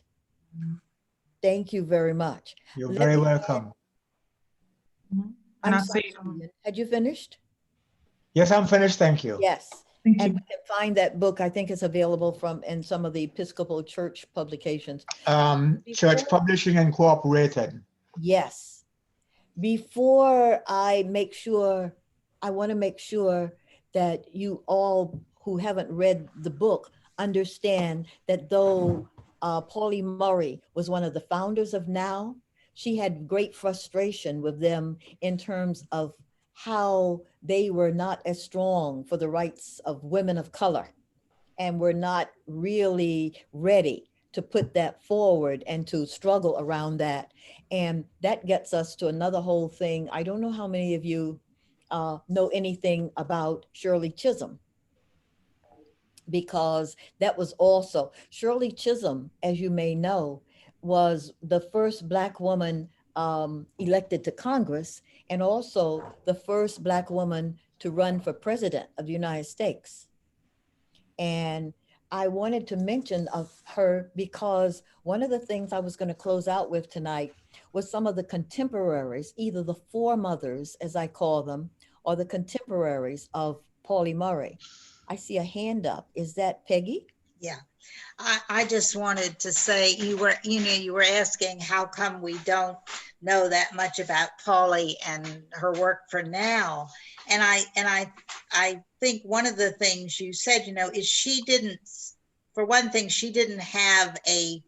Thank you very much. You're very welcome. I'm sorry, had you finished? Yes, I'm finished. Thank you. Yes. Thank And you. you can find that book. I think it's available in some of the Episcopal Church publications. Church Publishing Incorporated. Yes. Before I make sure, I want to make sure that you all who haven't read the book understand that though Pauli Murray was one of the founders of NOW, she had great frustration with them in terms of how they were not as strong for the rights of women of color and were not really ready to put that forward and to struggle around that. And that gets us to another whole thing. I don't know how many of you know anything about Shirley Chisholm, because that was also, Shirley Chisholm, as you may know, was the first Black woman elected to Congress, and also the first Black woman to run for president of the United States. And I wanted to mention of her because one of the things I was going to close out with tonight was some of the contemporaries, either the foremothers, as I call them, or the contemporaries of Pauli Murray. I see a hand up. Is that Peggy? Yeah, I just wanted to say you were asking how come we don't know that much about Pauli and her work for NOW, and I think one of the things you said, is she didn't, for one thing, she didn't have a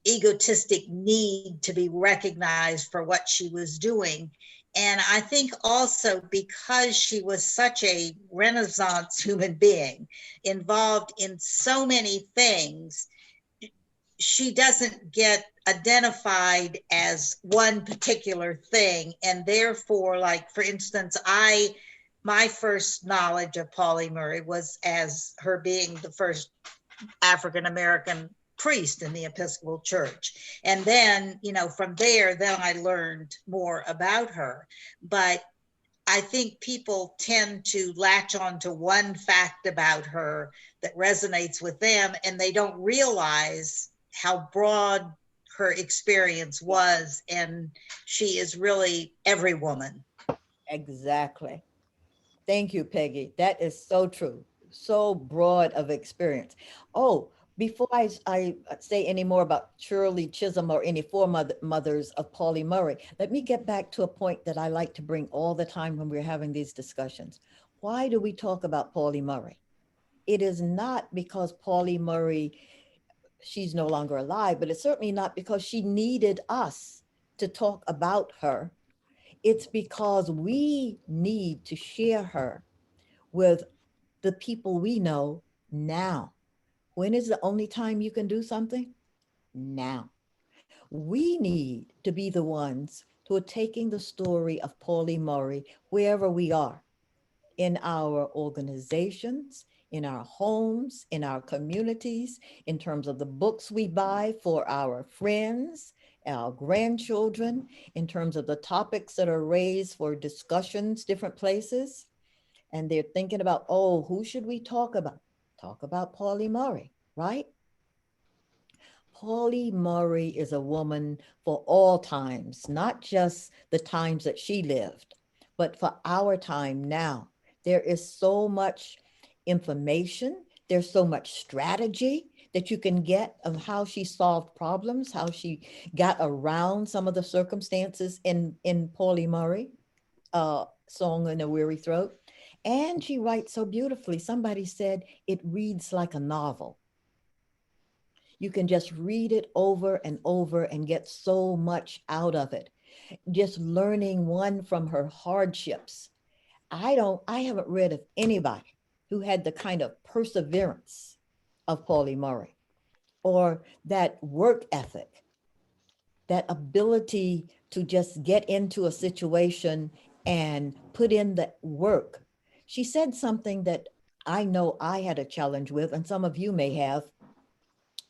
egotistic need to be recognized for what she was doing. And I think also because she was such a Renaissance human being involved in so many things, she doesn't get identified as one particular thing. And therefore, like, for instance, my first knowledge of Pauli Murray was as her being the first African-American priest in the Episcopal Church. And then, from there, then I learned more about her. But I think people tend to latch on to one fact about her that resonates with them, and they don't realize how broad her experience was. And she is really every woman. Exactly. Thank you, Peggy. That is so true. So broad of experience. Oh, Before I say any more about Shirley Chisholm or any mothers of Pauli Murray, let me get back to a point that I like to bring all the time when we're having these discussions. Why do we talk about Pauli Murray? It is not because Pauli Murray, she's no longer alive, but it's certainly not because she needed us to talk about her. It's because we need to share her with the people we know now. When is the only time you can do something? Now. We need to be the ones who are taking the story of Pauli Murray wherever we are, in our organizations, in our homes, in our communities, in terms of the books we buy for our friends, our grandchildren, in terms of the topics that are raised for discussions, different places. And they're thinking about, oh, who should we talk about? Talk about Pauli Murray, right? Pauli Murray is a woman for all times, not just the times that she lived, but for our time now. There is so much information, there's so much strategy that you can get of how she solved problems, how she got around some of the circumstances in Pauli Murray, Song in a Weary Throat. And she writes so beautifully. Somebody said it reads like a novel. You can just read it over and over and get so much out of it. Just learning one from her hardships. I haven't read of anybody who had the kind of perseverance of Pauli Murray, or that work ethic, that ability to just get into a situation and put in the work. She said something that I know I had a challenge with, and some of you may have.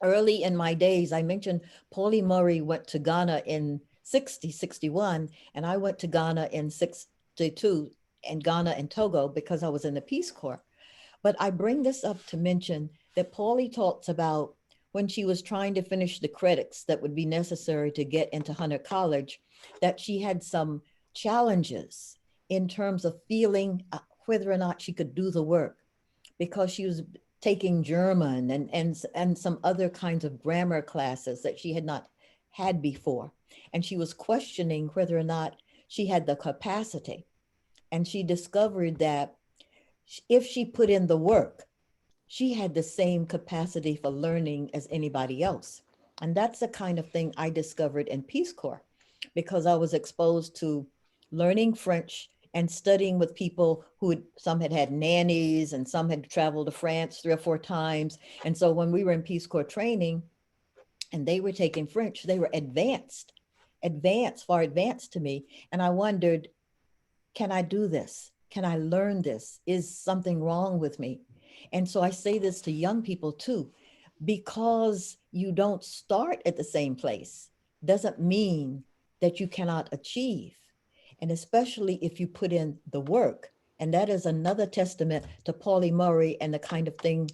Early in my days, I mentioned Pauli Murray went to Ghana in 61, and I went to Ghana in 62, and Ghana and Togo, because I was in the Peace Corps. But I bring this up to mention that Pauli talks about when she was trying to finish the credits that would be necessary to get into Hunter College, that she had some challenges in terms of feeling whether or not she could do the work, because she was taking German and some other kinds of grammar classes that she had not had before. And she was questioning whether or not she had the capacity. And she discovered that if she put in the work, she had the same capacity for learning as anybody else. And that's the kind of thing I discovered in Peace Corps, because I was exposed to learning French and studying with people some had had nannies and some had traveled to France 3 or 4 times. And so when we were in Peace Corps training and they were taking French, they were far advanced to me. And I wondered, can I do this? Can I learn this? Is something wrong with me? And so I say this to young people too, because you don't start at the same place doesn't mean that you cannot achieve. And especially if you put in the work. And that is another testament to Pauli Murray and the kind of thing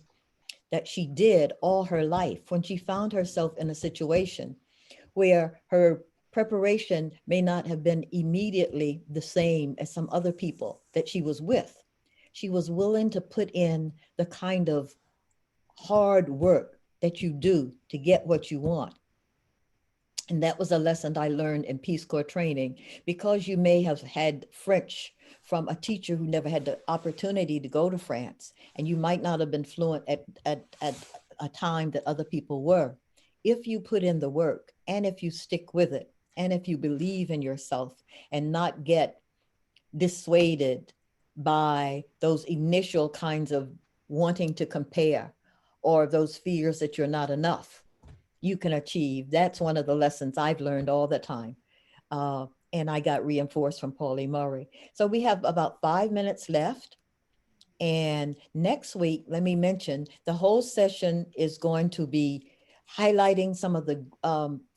that she did all her life when she found herself in a situation where her preparation may not have been immediately the same as some other people that she was with. She was willing to put in the kind of hard work that you do to get what you want. And that was a lesson I learned in Peace Corps training, because you may have had French from a teacher who never had the opportunity to go to France, and you might not have been fluent at a time that other people were. If you put in the work, and if you stick with it, and if you believe in yourself and not get dissuaded by those initial kinds of wanting to compare or those fears that you're not enough, you can achieve. That's one of the lessons I've learned all the time. And I got reinforced from Pauli Murray. So we have about 5 minutes left. And next week, let me mention, the whole session is going to be highlighting some of the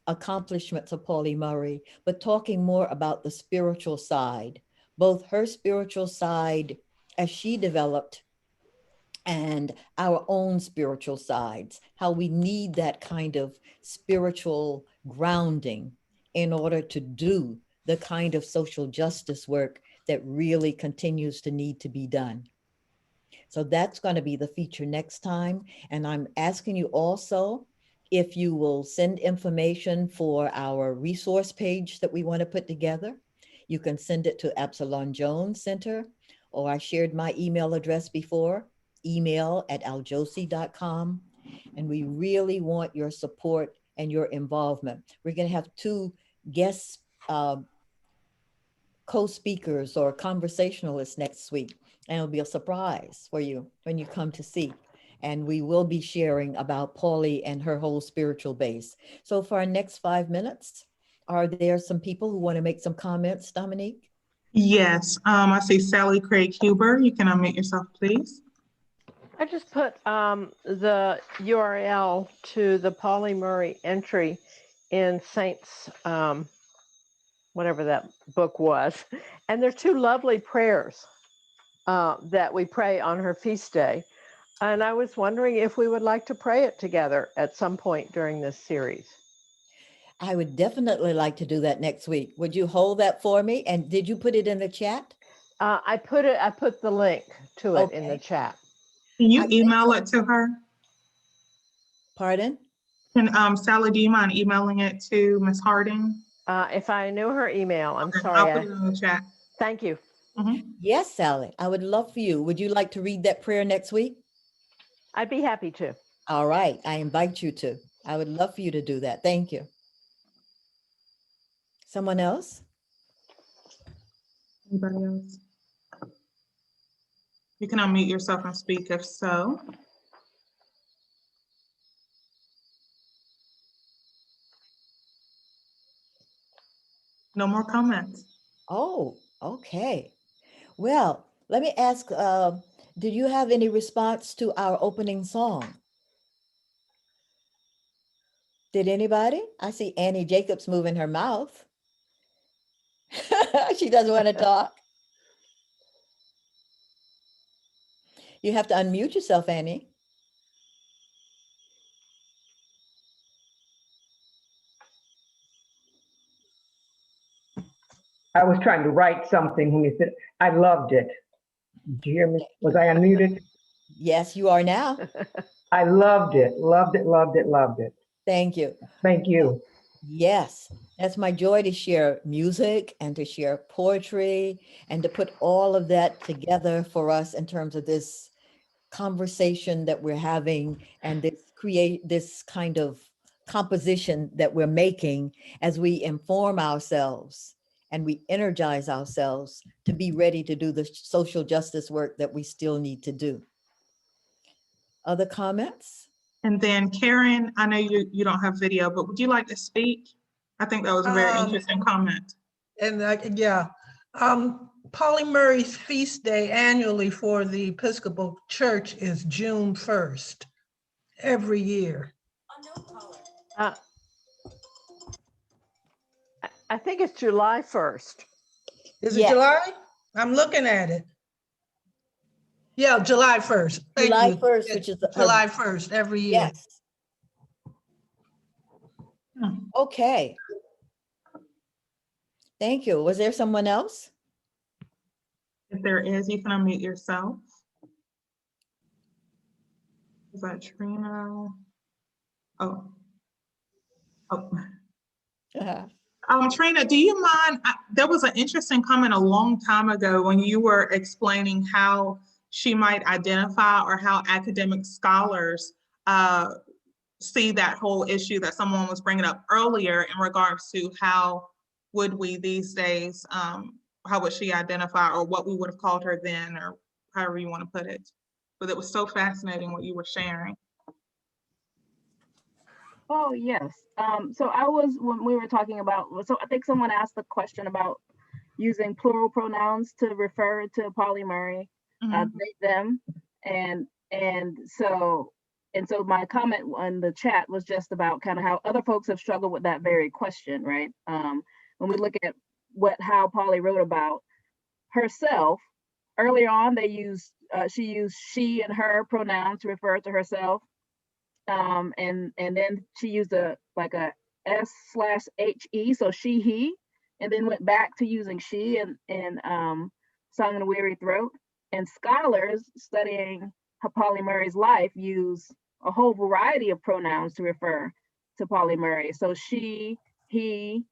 accomplishments of Pauli Murray, but talking more about the spiritual side, both her spiritual side as she developed and our own spiritual sides, how we need that kind of spiritual grounding in order to do the kind of social justice work that really continues to need to be done. So that's going to be the feature next time. And I'm asking you also if you will send information for our resource page that we want to put together. You can send it to Absalom Jones Center, or I shared my email address before, email@aljosi.com. And we really want your support and your involvement. We're going to have 2 guest co-speakers or conversationalists next week, and it'll be a surprise for you when you come to see. And we will be sharing about Pauli and her whole spiritual base. So for our next 5 minutes, are there some people who want to make some comments, Dominique? Yes, I see Sally Craig Huber. You can unmute yourself, please. I just put the URL to the Pauli Murray entry in Saints, whatever that book was. And there are 2 lovely prayers that we pray on her feast day. And I was wondering if we would like to pray it together at some point during this series. I would definitely like to do that next week. Would you hold that for me? And did you put it in the chat? I put the link to it in the chat. Can you email it to her? Pardon? Can Sally, do you mind emailing it to Ms. Harding? If I knew her email, I'm sorry. I'll put it in the chat. Thank you. Yes, Sally, I would love for you. Would you like to read that prayer next week? I'd be happy to. All right, I invite you to. I would love for you to do that. Thank you. Someone else? Anybody else? You can unmute yourself and speak if so. No more comments. Oh, okay. Well, let me ask, did you have any response to our opening song? Did anybody? I see Annie Jacobs moving her mouth. She doesn't want to talk. You have to unmute yourself, Annie. I was trying to write something when you said, I loved it. Did you hear me? Was I unmuted? Yes, you are now. I loved it, loved it, loved it, loved it. Thank you. Thank you. Yes, that's my joy to share music and to share poetry and to put all of that together for us in terms of this conversation that we're having and this kind of composition that we're making as we inform ourselves and we energize ourselves to be ready to do the social justice work that we still need to do. Other comments? And then Karen, I know you don't have video, but would you like to speak? I think that was a very interesting comment. And yeah, Pauli Murray's feast day annually for the Episcopal Church is June 1st, every year. I think it's July 1st. Is it July? I'm looking at it. Yeah, July 1st. Thank July you. 1st, which is July 1st every year. Yes. Okay. Thank you. Was there someone else? If there is, you can unmute yourself. Is that Trina? Oh. Trina, do you mind? There was an interesting comment a long time ago when you were explaining how she might identify or how academic scholars see that whole issue that someone was bringing up earlier in regards to how would we these days, how would she identify or what we would have called her then or however you want to put it. But it was so fascinating what you were sharing. Oh, yes. So when we were talking about, so I think someone asked the question about using plural pronouns to refer to Pauli Murray, they, them. And so my comment on the chat was just about kind of how other folks have struggled with that very question, right? When we look at how Pauli wrote about herself, earlier on she used she and her pronoun to refer to herself. And then she used a S/HE, so she, he, and then went back to using she in Song in a Weary Throat. And scholars studying Pauli Murray's life use a whole variety of pronouns to refer to Pauli Murray. So she, he,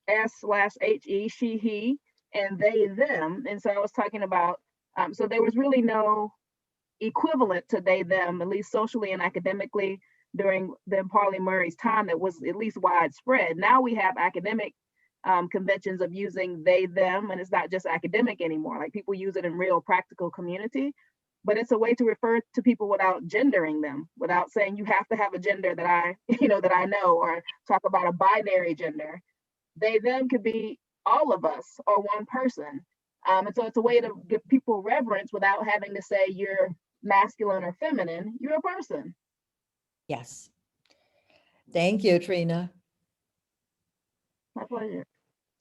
S/HE, she, he, and they, them. And so I was talking about, so there was really no equivalent to they, them, at least socially and academically during the Pauli Murray's time that was at least widespread. Now we have academic conventions of using they, them, and it's not just academic anymore. Like people use it in real practical community, but it's a way to refer to people without gendering them, without saying you have to have a gender that I, that I know, or talk about a binary gender. They, them could be all of us or one person. And so it's a way to give people reverence without having to say you're masculine or feminine, you're a person. Yes. Thank you, Trina. My pleasure.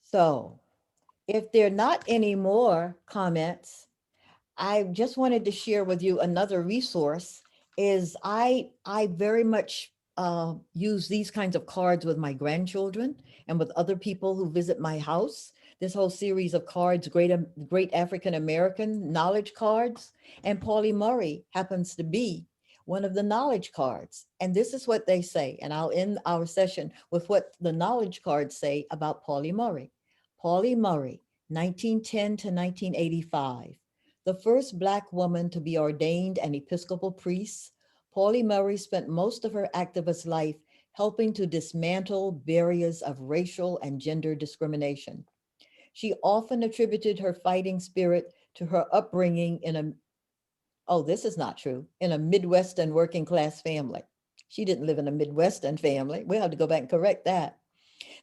So if there are not any more comments, I just wanted to share with you another resource. Is I very much use these kinds of cards with my grandchildren and with other people who visit my house. This whole series of cards, great African American knowledge cards, and Pauli Murray happens to be one of the knowledge cards. And this is what they say, and I'll end our session with what the knowledge cards say about Pauli Murray. Pauli Murray, 1910 to 1985, the first Black woman to be ordained an Episcopal priest. Pauli Murray spent most of her activist life helping to dismantle barriers of racial and gender discrimination. She often attributed her fighting spirit to her upbringing in this is not true, in a Midwestern working class family. She didn't live in a Midwestern family. We'll have to go back and correct that.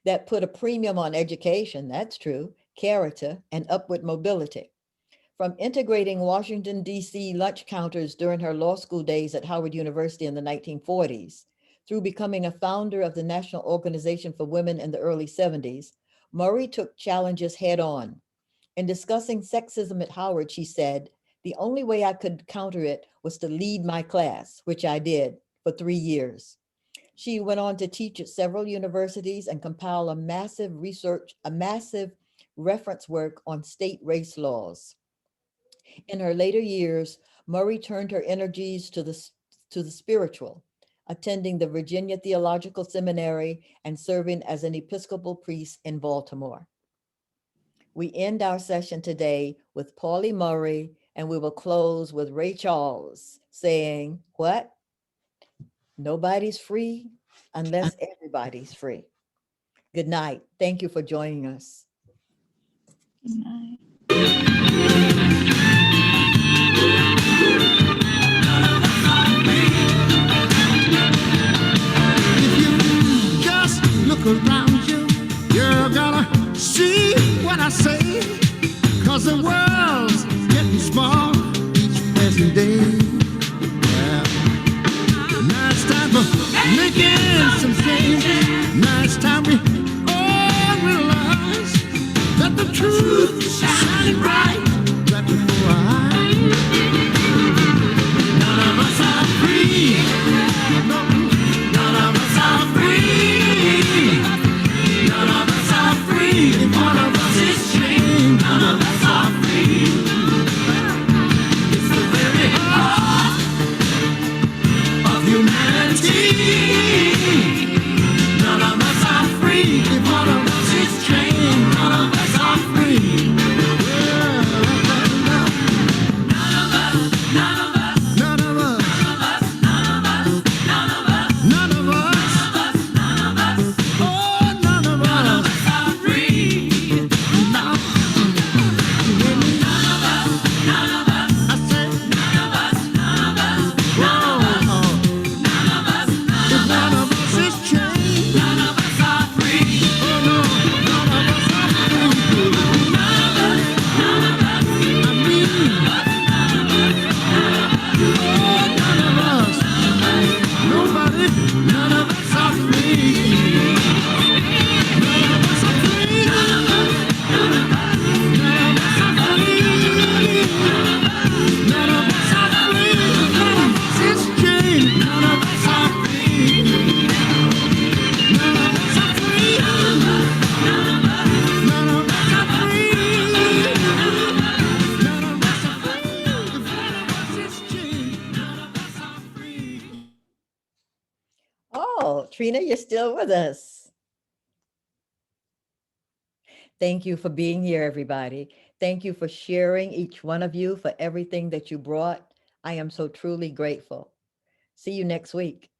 That put a premium on education, that's true, character, and upward mobility. From integrating Washington, D.C. lunch counters during her law school days at Howard University in the 1940s, through becoming a founder of the National Organization for Women in the early 70s, Murray took challenges head on. In discussing sexism at Howard, she said, "The only way I could counter it was to lead my class," which I did for 3 years. She went on to teach at several universities and compile a massive reference work on state race laws. In her later years, Murray turned her energies to the spiritual, attending the Virginia Theological Seminary and serving as an Episcopal priest in Baltimore. We end our session today with Pauli Murray, and we will close with Ray Charles saying, what? Nobody's free unless everybody's free. Good night. Thank you for joining us. Good night. Look around you, you're gonna see what I say, 'cause the world's getting small each passing day. Yeah. Now it's time for making some change. Now it's time we all realize that the truth is shining bright before our eyes. None of us are free. None of us are free. None of us are free. One of us is chained. None of us are free. It's the very heart. Trina, you're still with us. Thank you for being here, everybody. Thank you for sharing, each one of you, for everything that you brought. I am so truly grateful. See you next week.